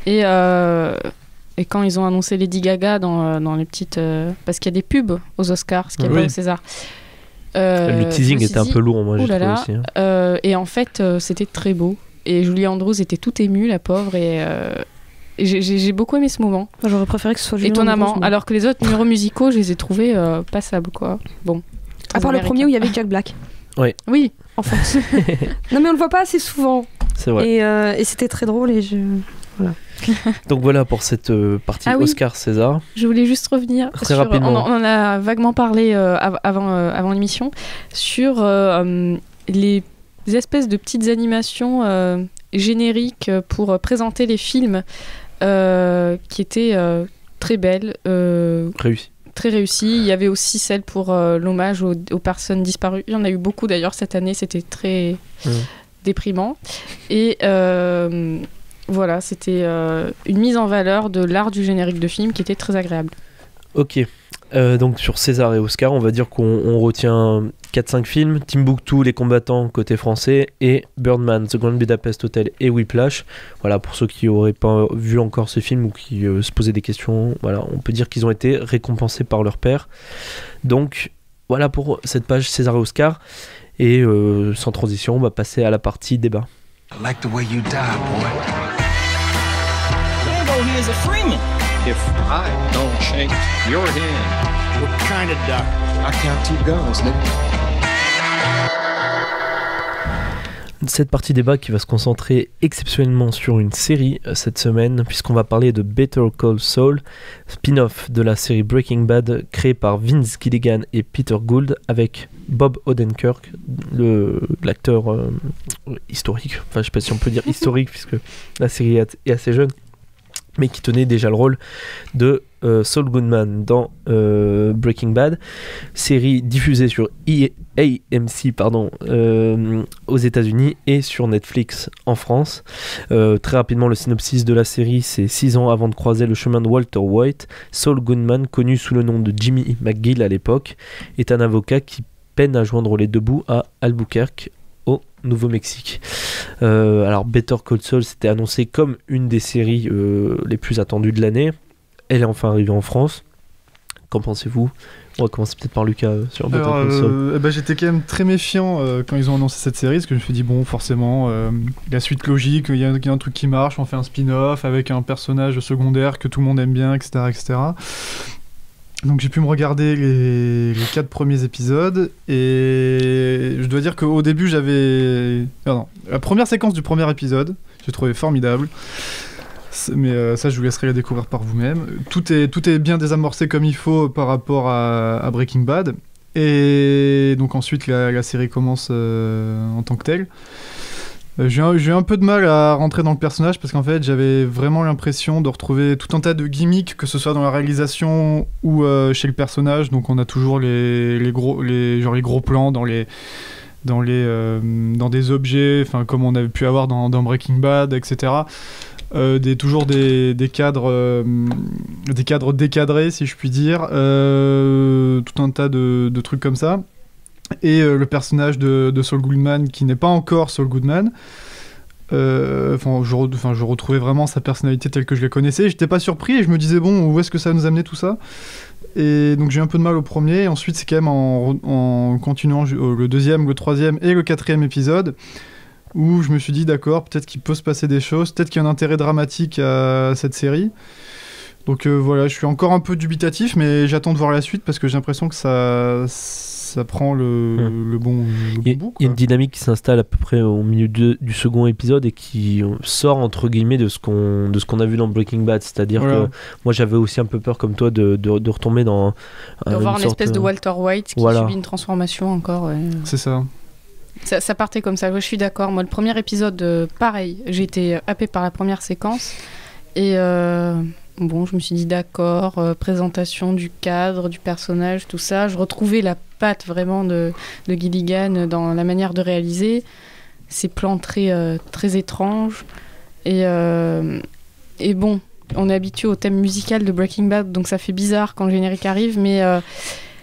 Speaker 5: et quand ils ont annoncé Lady Gaga dans les petites parce qu'il y a des pubs aux Oscars, ce qu'il n'y a pas au César.
Speaker 4: Le teasing était un peu lourd, moi j'ai trouvé aussi.
Speaker 5: Et en fait, c'était très beau. Et Julie Andrews était toute émue, la pauvre, et j'ai beaucoup aimé ce moment.
Speaker 7: J'aurais préféré que ce soit Julie
Speaker 5: étonnamment,
Speaker 7: Andrews,
Speaker 5: alors que les autres numéros musicaux, je les ai trouvés passables, quoi. Bon.
Speaker 7: À part le premier où il y avait Jack Black.
Speaker 5: Oui, enfin.
Speaker 7: Non, mais on le voit pas assez souvent.
Speaker 4: C'est vrai.
Speaker 7: Et c'était très drôle, et voilà.
Speaker 4: Donc voilà pour cette partie Oscar César.
Speaker 5: Je voulais juste revenir
Speaker 4: très
Speaker 5: sur,
Speaker 4: rapidement.
Speaker 5: on en a vaguement parlé avant l'émission sur les espèces de petites animations génériques pour présenter les films qui étaient très belles, très réussies. Il y avait aussi celle pour l'hommage aux personnes disparues. Il y en a eu beaucoup d'ailleurs cette année, c'était très déprimant. Et voilà, c'était une mise en valeur de l'art du générique de film qui était très agréable.
Speaker 4: Ok, donc sur César et Oscar, on va dire qu'on retient 4-5 films: Timbuktu, Les Combattants côté français, et Birdman, The Grand Budapest Hotel et Whiplash. Voilà, pour ceux qui n'auraient pas vu encore ce film ou qui se posaient des questions, voilà, on peut dire qu'ils ont été récompensés par leur père. Donc voilà pour cette page César et Oscar, et sans transition, on va passer à la partie débat.
Speaker 10: I like the way you die, boy.
Speaker 11: Rambo here's a Freeman.
Speaker 12: If I don't shake your hand,
Speaker 10: What kind of die?
Speaker 12: I count 2 guns, nigga.
Speaker 4: Cette partie débat qui va se concentrer exceptionnellement sur une série cette semaine, puisqu'on va parler de Better Call Saul, spin-off de la série Breaking Bad, créée par Vince Gilligan et Peter Gould, avec Bob Odenkirk, l'acteur historique, enfin je sais pas si on peut dire historique puisque la série est assez jeune, mais qui tenait déjà le rôle de Saul Goodman dans Breaking Bad, série diffusée sur AMC aux États-Unis et sur Netflix en France. Très rapidement, le synopsis de la série, c'est 6 ans avant de croiser le chemin de Walter White, Saul Goodman, connu sous le nom de Jimmy McGill à l'époque, est un avocat qui peine à joindre les deux bouts à Albuquerque, au Nouveau-Mexique. Alors Better Call Saul s'était annoncé comme une des séries les plus attendues de l'année. Elle est enfin arrivée en France. Qu'en pensez-vous ? On va commencer peut-être par Lucas sur Better Call Saul.
Speaker 6: J'étais quand même très méfiant quand ils ont annoncé cette série, parce que je me suis dit, bon, forcément, la suite logique, il y a un truc qui marche, on fait un spin-off avec un personnage secondaire que tout le monde aime bien, etc. etc. Donc j'ai pu me regarder les 4 premiers épisodes, et je dois dire qu'au début la première séquence du premier épisode, j'ai trouvé formidable. Mais ça, je vous laisserai la découvrir par vous-même. Tout est bien désamorcé comme il faut par rapport à Breaking Bad. Et donc ensuite, la série commence en tant que telle. J'ai eu un peu de mal à rentrer dans le personnage parce qu'en fait, j'avais vraiment l'impression de retrouver tout un tas de gimmicks, que ce soit dans la réalisation ou chez le personnage. Donc on a toujours les gros plans dans des objets, comme on avait pu avoir dans Breaking Bad, etc. Toujours des cadres décadrés, si je puis dire, tout un tas de trucs comme ça, et le personnage de Saul Goodman qui n'est pas encore Saul Goodman. Je retrouvais vraiment sa personnalité telle que je la connaissais. J'étais pas surpris et je me disais, bon, où est-ce que ça va nous amener tout ça ? Et donc j'ai eu un peu de mal au premier, et ensuite c'est quand même en continuant le deuxième, le troisième et le quatrième épisode où je me suis dit, d'accord, peut-être qu'il peut se passer des choses, peut-être qu'il y a un intérêt dramatique à cette série. Donc voilà, je suis encore un peu dubitatif, mais j'attends de voir la suite parce que j'ai l'impression que ça prend le bon bout.
Speaker 4: Il y a une dynamique qui s'installe à peu près au milieu du second épisode et qui sort entre guillemets de ce qu'on a vu dans Breaking Bad. C'est-à-dire que moi j'avais aussi un peu peur comme toi de retomber dans...
Speaker 5: de voir une espèce de Walter White qui subit une transformation encore. Ouais.
Speaker 6: C'est ça.
Speaker 5: Ça partait comme ça, je suis d'accord. Moi, le premier épisode, pareil, j'ai été happée par la première séquence. Et bon, je me suis dit d'accord, présentation du cadre, du personnage, tout ça. Je retrouvais la patte vraiment de Gilligan dans la manière de réaliser. Ces plans très, très étranges. Et bon, on est habitué au thème musical de Breaking Bad, donc ça fait bizarre quand le générique arrive, mais...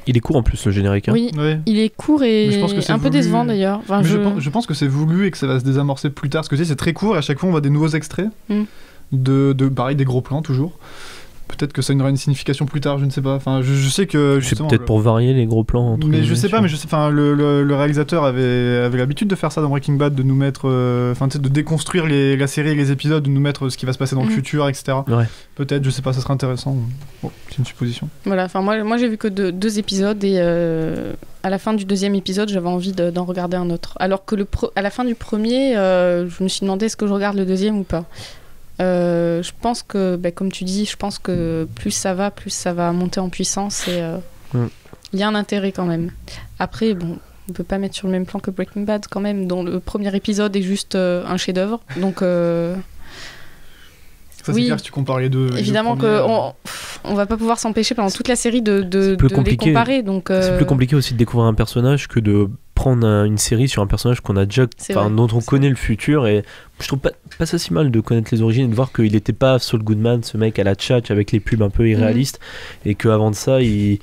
Speaker 4: Il est court en plus, le générique. Hein.
Speaker 5: Oui, il est court et un peu décevant d'ailleurs. Enfin,
Speaker 6: je pense que c'est voulu et que ça va se désamorcer plus tard. Parce que c'est très court et à chaque fois on voit des nouveaux extraits. Pareil, des gros plans toujours. Peut-être que ça aura une signification plus tard, je ne sais pas. Enfin, je sais que
Speaker 4: c'est peut-être pour varier les gros plans.
Speaker 6: Mais je sais pas. Le réalisateur avait l'habitude de faire ça dans Breaking Bad, de nous mettre, de déconstruire la série et les épisodes, de nous mettre ce qui va se passer dans le futur, etc. Ouais. Peut-être, je sais pas, ça serait intéressant. Bon, c'est une supposition.
Speaker 5: Voilà. Enfin, moi j'ai vu que deux épisodes et à la fin du deuxième épisode, j'avais envie d'en regarder un autre. Alors que à la fin du premier, je me suis demandé est-ce que je regarde le deuxième ou pas. Je pense que, comme tu dis, je pense que plus ça va monter en puissance et il y a un intérêt quand même. Après, bon, on peut pas mettre sur le même plan que Breaking Bad quand même, dont le premier épisode est juste un chef-d'œuvre. Donc,
Speaker 6: ça c'est clair si tu compares les deux.
Speaker 5: Évidemment qu'on va pas pouvoir s'empêcher pendant toute la série de les comparer. Donc,
Speaker 4: c'est plus compliqué aussi de découvrir un personnage que de prendre une série sur un personnage qu'on a déjà, dont on connaît le futur, et je trouve pas ça si mal de connaître les origines et de voir qu'il n'était pas Saul Goodman, ce mec à la tchatch avec les pubs un peu irréalistes, et qu'avant de ça il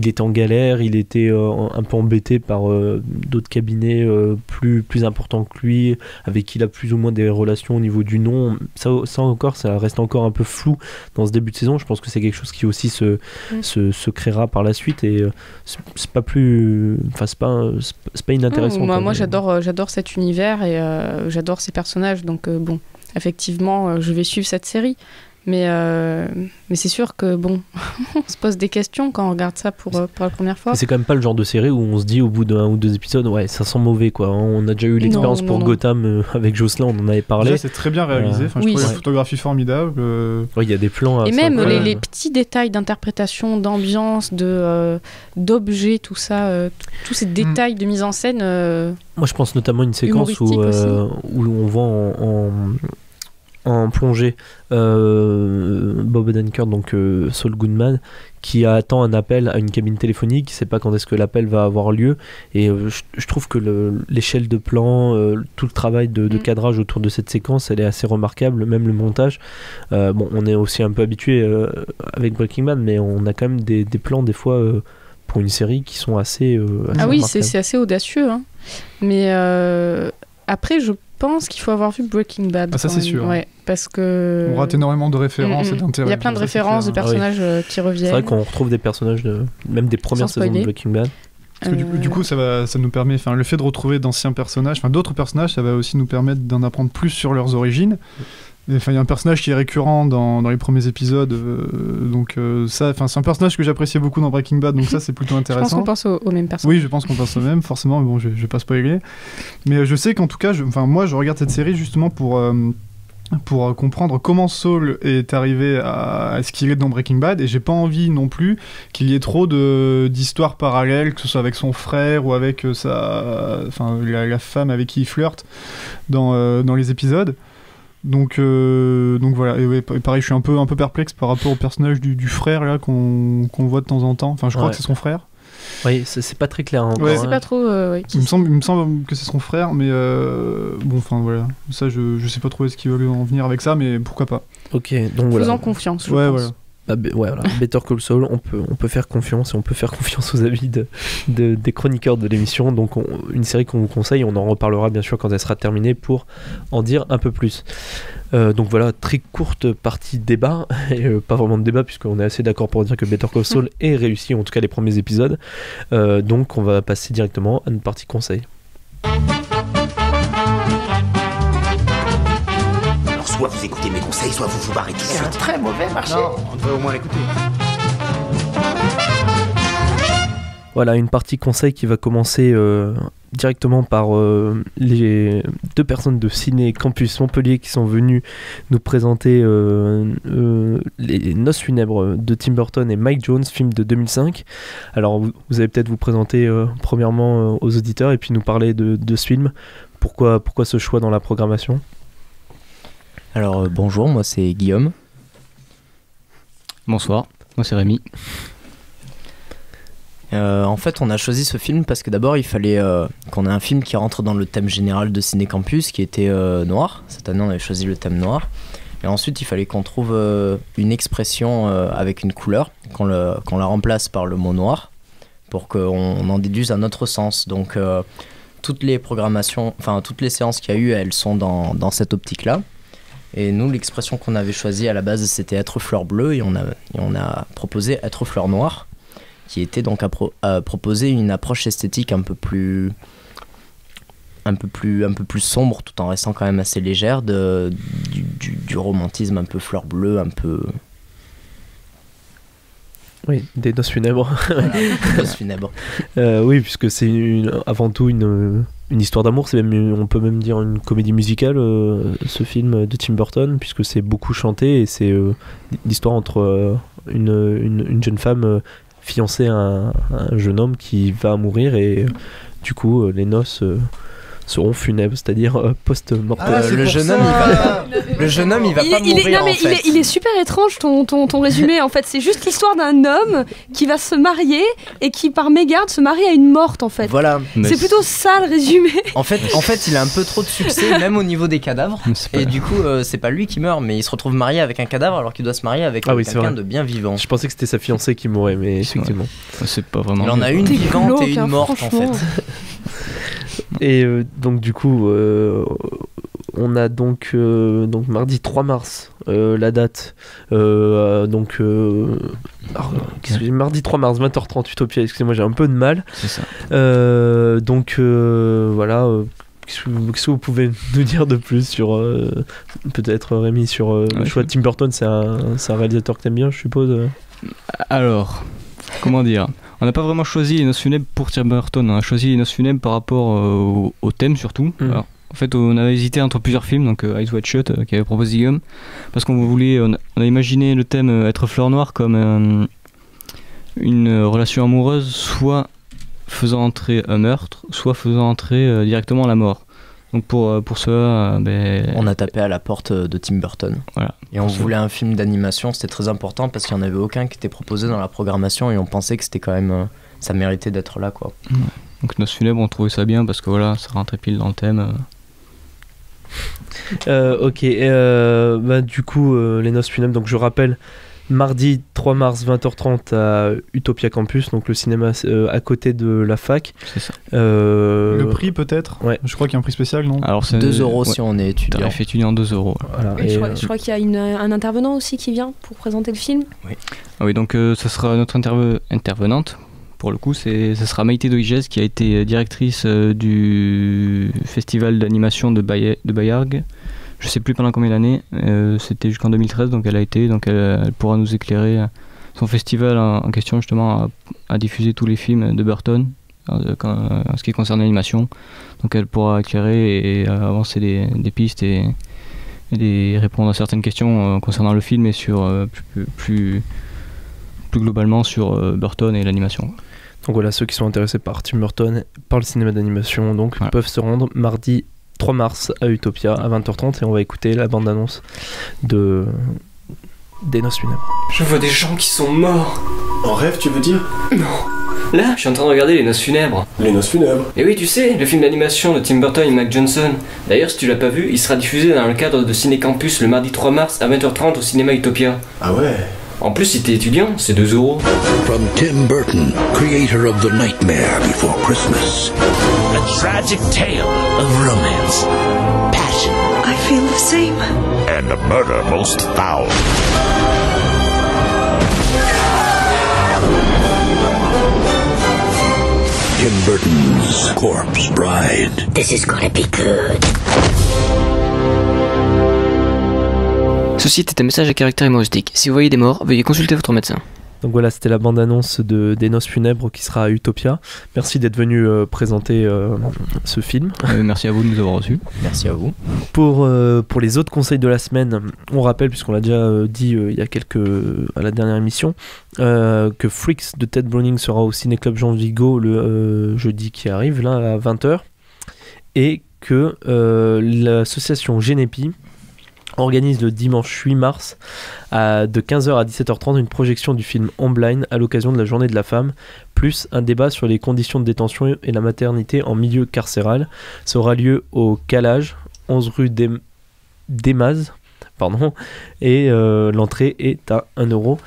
Speaker 4: était en galère, il était un peu embêté par d'autres cabinets plus importants que lui, avec qui il a plus ou moins des relations au niveau du nom. Ça reste encore un peu flou dans ce début de saison. Je pense que c'est quelque chose qui aussi se créera par la suite, et c'est pas inintéressant.
Speaker 5: Moi j'adore cet univers et j'adore ces personnages, donc bon, effectivement je vais suivre cette série, mais c'est sûr que bon on se pose des questions quand on regarde ça pour la première fois.
Speaker 4: C'est quand même pas le genre de série où on se dit au bout d'un ou deux épisodes ouais ça sent mauvais quoi. On a déjà eu l'expérience pour Gotham avec Jocelyn, on en avait parlé.
Speaker 6: Déjà, c'est très bien réalisé, je trouve la photographie formidable.
Speaker 4: Il y a des plans
Speaker 5: et même les petits détails d'interprétation, d'ambiance, d'objets, tout ça, tous ces détails de mise en scène.
Speaker 4: Moi je pense notamment à une séquence où on voit en plongée Bob Odenkirk, donc Saul Goodman, qui attend un appel à une cabine téléphonique, il sait pas quand est-ce que l'appel va avoir lieu, et je trouve que l'échelle de plan, tout le travail de cadrage autour de cette séquence, elle est assez remarquable, même le montage. Bon, on est aussi un peu habitué avec Breaking Bad, mais on a quand même des plans des fois pour une série qui sont assez
Speaker 5: ah oui,
Speaker 4: remarquables.
Speaker 5: c'est assez audacieux, hein. Mais après, je pense qu'il faut avoir vu Breaking Bad.
Speaker 6: Ah, ça,
Speaker 5: quand
Speaker 6: c'est
Speaker 5: même.
Speaker 6: sûr.
Speaker 5: Ouais, parce que...
Speaker 6: On rate énormément de références et d'intérêts.
Speaker 5: Il y a plein de
Speaker 6: Ça, c'est
Speaker 5: références, de
Speaker 6: clair.
Speaker 5: personnages qui
Speaker 4: C'est
Speaker 5: reviennent.
Speaker 4: vrai qu'on retrouve des personnages, même des premières
Speaker 5: Sans
Speaker 4: saisons de
Speaker 5: spoiler.
Speaker 4: Breaking Bad.
Speaker 6: Parce que du coup, ça nous permet, enfin, le fait de retrouver d'anciens personnages, enfin, d'autres personnages, ça va aussi nous permettre d'en apprendre plus sur leurs origines. Enfin, il y a un personnage qui est récurrent dans les premiers épisodes, donc ça, enfin, c'est un personnage que j'appréciais beaucoup dans Breaking Bad, donc ça, c'est plutôt
Speaker 5: Je pense
Speaker 6: intéressant.
Speaker 5: qu'on pense aux mêmes personnes.
Speaker 6: Oui, je pense qu'on pense au même, forcément, mais bon, je vais pas spoiler. Mais je sais qu'en tout cas, moi, je regarde cette série justement pour comprendre comment Saul est arrivé à ce qu'il est dans Breaking Bad, et j'ai pas envie non plus qu'il y ait trop d'histoires parallèles, que ce soit avec son frère ou avec la femme avec qui il flirte dans les épisodes. Donc voilà, et ouais, pareil, je suis un peu perplexe par rapport au personnage du frère là qu'on voit de temps en temps. Enfin, je crois que c'est son frère.
Speaker 4: Oui, c'est pas très clair encore.
Speaker 6: Ouais.
Speaker 5: Je sais pas trop.
Speaker 6: Il me semble que c'est son frère, mais bon, enfin voilà, ça je sais pas trop où est-ce qu'ils veulent en venir avec ça, mais pourquoi pas.
Speaker 4: Ok, donc voilà.
Speaker 5: Faisons confiance, je
Speaker 6: Ouais,
Speaker 5: pense.
Speaker 6: voilà.
Speaker 4: Voilà. Better Call Saul, on peut faire confiance, et on peut faire confiance aux avis des chroniqueurs de l'émission. Donc une série qu'on vous conseille, on en reparlera bien sûr quand elle sera terminée pour en dire un peu plus. Donc voilà, très courte partie débat, et pas vraiment de débat puisqu'on est assez d'accord pour dire que Better Call Saul est réussi, en tout cas les premiers épisodes. Donc on va passer directement à une partie conseil.
Speaker 11: Alors soit vous écoutez mes conseils, soit vous vous barrez tout de
Speaker 9: C'est un
Speaker 11: suite.
Speaker 9: très mauvais marché.
Speaker 11: Non, on devrait au moins l'écouter.
Speaker 4: Voilà, une partie conseil qui va commencer directement par les deux personnes de Ciné Campus Montpellier qui sont venues nous présenter les Noces funèbres de Tim Burton et Mike Jones, film de 2005. Alors vous allez peut-être vous présenter premièrement aux auditeurs et puis nous parler de ce film. Pourquoi ce choix dans la programmation ?
Speaker 13: Alors bonjour, moi c'est Guillaume.
Speaker 14: Bonsoir, moi c'est Rémi.
Speaker 13: En fait, on a choisi ce film parce que d'abord, il fallait qu'on ait un film qui rentre dans le thème général de Ciné Campus, qui était noir. Cette année, on avait choisi le thème noir. Et ensuite, il fallait qu'on trouve une expression avec une couleur, qu'on la remplace par le mot noir, pour qu'on en déduise un autre sens. Donc, toutes les programmations, enfin toutes les séances qu'il y a eu, elles sont dans cette optique-là. Et nous, l'expression qu'on avait choisie à la base, c'était être fleur bleue, et on a proposé être fleur noire, qui était donc à proposer une approche esthétique un peu plus sombre, tout en restant quand même assez légère, du romantisme un peu fleur bleue, un peu...
Speaker 4: Oui, des Noces funèbres.
Speaker 13: Noces funèbres.
Speaker 4: Oui, puisque c'est avant tout une histoire d'amour, on peut même dire une comédie musicale, ce film de Tim Burton, puisque c'est beaucoup chanté, et c'est l'histoire entre une jeune femme fiancée à un jeune homme qui va mourir, et du coup les noces seront funèbres, c'est-à-dire post-mortem.
Speaker 13: Le jeune homme il va pas mourir, en fait.
Speaker 7: Il est super étrange ton résumé en fait. C'est juste l'histoire d'un homme qui va se marier et qui par mégarde se marie à une morte en fait.
Speaker 13: Voilà.
Speaker 7: C'est plutôt ça le résumé.
Speaker 13: En fait, il a un peu trop de succès, même au niveau des cadavres. Et du coup, c'est pas lui qui meurt, mais il se retrouve marié avec un cadavre alors qu'il doit se marier avec quelqu'un de bien vivant.
Speaker 4: Je pensais que c'était sa fiancée qui mourait, mais effectivement.
Speaker 14: C'est pas vraiment.
Speaker 13: Il en a une vivante et une morte en fait.
Speaker 4: Et donc du coup on a donc mardi 3 mars la date mardi 3 mars 20h30 Utopia, excusez-moi j'ai un peu de mal.
Speaker 14: C'est ça.
Speaker 4: Voilà, qu'est-ce que vous pouvez nous dire de plus sur peut-être Rémi sur le choix de Tim Burton? C'est un réalisateur que t'aimes bien, je suppose.
Speaker 14: Alors comment dire, on n'a pas vraiment choisi les Noces funèbres pour Tim Burton, on a choisi les Noces funèbres par rapport au thème surtout. Alors, en fait, on avait hésité entre plusieurs films, donc Eyes Wide Shut qui avait proposé Guillaume, parce on a imaginé le thème être fleur noire comme une relation amoureuse, soit faisant entrer un meurtre, soit faisant entrer directement la mort. Donc pour cela,
Speaker 13: on a tapé à la porte de Tim Burton.
Speaker 14: Voilà.
Speaker 13: Et on voulait un film d'animation, c'était très important parce qu'il n'y en avait aucun qui était proposé dans la programmation et on pensait que c'était quand même, ça méritait d'être là, quoi.
Speaker 14: Donc Noces funèbres, on trouvait ça bien parce que voilà, ça rentrait pile dans le thème.
Speaker 4: Ok, du coup, les Noces funèbres, donc je rappelle, mardi 3 mars 20h30 à Utopia Campus, donc le cinéma à côté de la fac.
Speaker 14: C'est ça.
Speaker 6: Le prix peut-être.
Speaker 4: Ouais.
Speaker 6: Je crois qu'il y a un prix spécial, non?
Speaker 14: Alors c'est
Speaker 13: 2 € si on est étudiant.
Speaker 14: Tarif étudiant 2 €.
Speaker 4: Voilà.
Speaker 7: Et je crois qu'il y a un intervenant aussi qui vient pour présenter le film.
Speaker 13: Oui.
Speaker 14: Ah oui, donc ce sera notre intervenante. Pour le coup, ce sera Maïté Doïges qui a été directrice du festival d'animation de Bayargues. Je sais plus pendant combien d'années, c'était jusqu'en 2013, donc elle pourra nous éclairer. Son festival en question justement a diffusé tous les films de Burton en ce qui concerne l'animation, donc elle pourra éclairer et avancer des pistes et répondre à certaines questions concernant le film et sur plus globalement sur Burton et l'animation.
Speaker 4: Donc voilà, ceux qui sont intéressés par Tim Burton, par le cinéma d'animation, donc peuvent se rendre mardi 3 mars à Utopia à 20h30 et on va écouter la bande-annonce des Noces funèbres.
Speaker 15: Je vois des gens qui sont morts.
Speaker 16: En rêve, tu veux dire?
Speaker 15: Non. Là, je suis en train de regarder Les Noces funèbres.
Speaker 16: Les Noces funèbres?
Speaker 15: Et oui, tu sais, le film d'animation de Tim Burton et Mac Johnson. D'ailleurs, si tu l'as pas vu, il sera diffusé dans le cadre de Ciné Campus le mardi 3 mars à 20h30 au cinéma Utopia.
Speaker 16: Ah ouais?
Speaker 15: En plus, si t'es étudiant, c'est 2 €.
Speaker 17: From Tim Burton, creator of The Nightmare Before Christmas.
Speaker 18: A tragic tale of romance, passion.
Speaker 19: I feel the same.
Speaker 18: And a murder most foul.
Speaker 17: Tim Burton's Corpse Bride.
Speaker 19: This is gonna be good.
Speaker 15: Ceci était un message à caractère humoristique. Si vous voyez des morts, veuillez consulter votre médecin.
Speaker 4: Donc voilà, c'était la bande-annonce des Noces funèbres qui sera à Utopia. Merci d'être venu présenter ce film.
Speaker 14: Merci à vous de nous avoir reçus.
Speaker 13: Merci à vous.
Speaker 4: Pour les autres conseils de la semaine, on rappelle, puisqu'on l'a déjà dit à la dernière émission, que Freaks de Ted Browning sera au Ciné-Club Jean Vigo le jeudi qui arrive, là, à 20h. Et que l'association Genepi organise le dimanche 8 mars de 15h à 17h30 une projection du film Online à l'occasion de la Journée de la Femme, plus un débat sur les conditions de détention et la maternité en milieu carcéral. Ça aura lieu au Calage, 11 rue Desmazes, et l'entrée est à 1 €.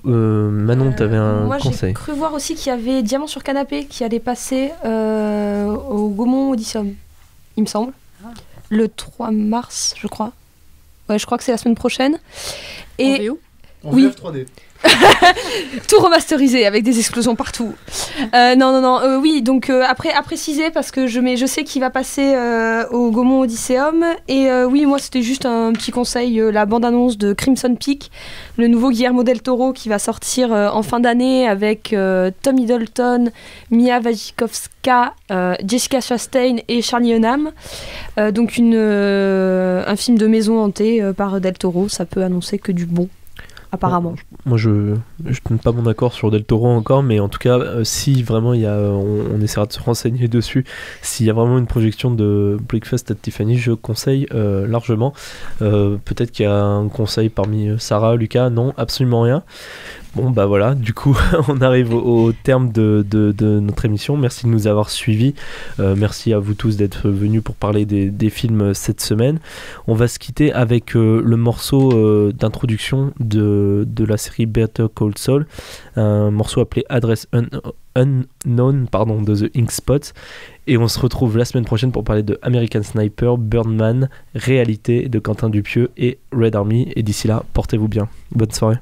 Speaker 4: Manon, t'avais un conseil.
Speaker 7: Moi, j'ai cru voir aussi qu'il y avait Diamant sur canapé qui allait passer au Gaumont Odysseum, il me semble. Le 3 mars, je crois. Ouais, je crois que c'est la semaine prochaine. Et
Speaker 6: en VF 3D.
Speaker 7: Tout remasterisé avec des explosions partout. Oui, donc après à préciser parce que je sais qu'il va passer au Gaumont Odysseum et oui, moi c'était juste un petit conseil, la bande-annonce de Crimson Peak, le nouveau Guillermo del Toro qui va sortir en fin d'année avec Tom Hiddleston, Mia Wasikowska, Jessica Chastain et Charlie Hunnam. Donc un film de maison hantée par del Toro, ça peut annoncer que du bon. Apparemment.
Speaker 4: Moi, je ne donne pas mon accord sur Del Toro encore, mais en tout cas, si vraiment il y a, on essaiera de se renseigner dessus. S'il y a vraiment une projection de Breakfast at Tiffany, je conseille largement. Peut-être qu'il y a un conseil parmi Sarah, Lucas. Non, absolument rien. Bon, bah voilà, du coup, on arrive au terme de notre émission. Merci de nous avoir suivis. Merci à vous tous d'être venus pour parler des films cette semaine. On va se quitter avec le morceau d'introduction de la série Better Call Saul, un morceau appelé Address Unknown de The Ink Spots. Et on se retrouve la semaine prochaine pour parler de American Sniper, Birdman, Réalité de Quentin Dupieux et Red Army. Et d'ici là, portez-vous bien. Bonne soirée.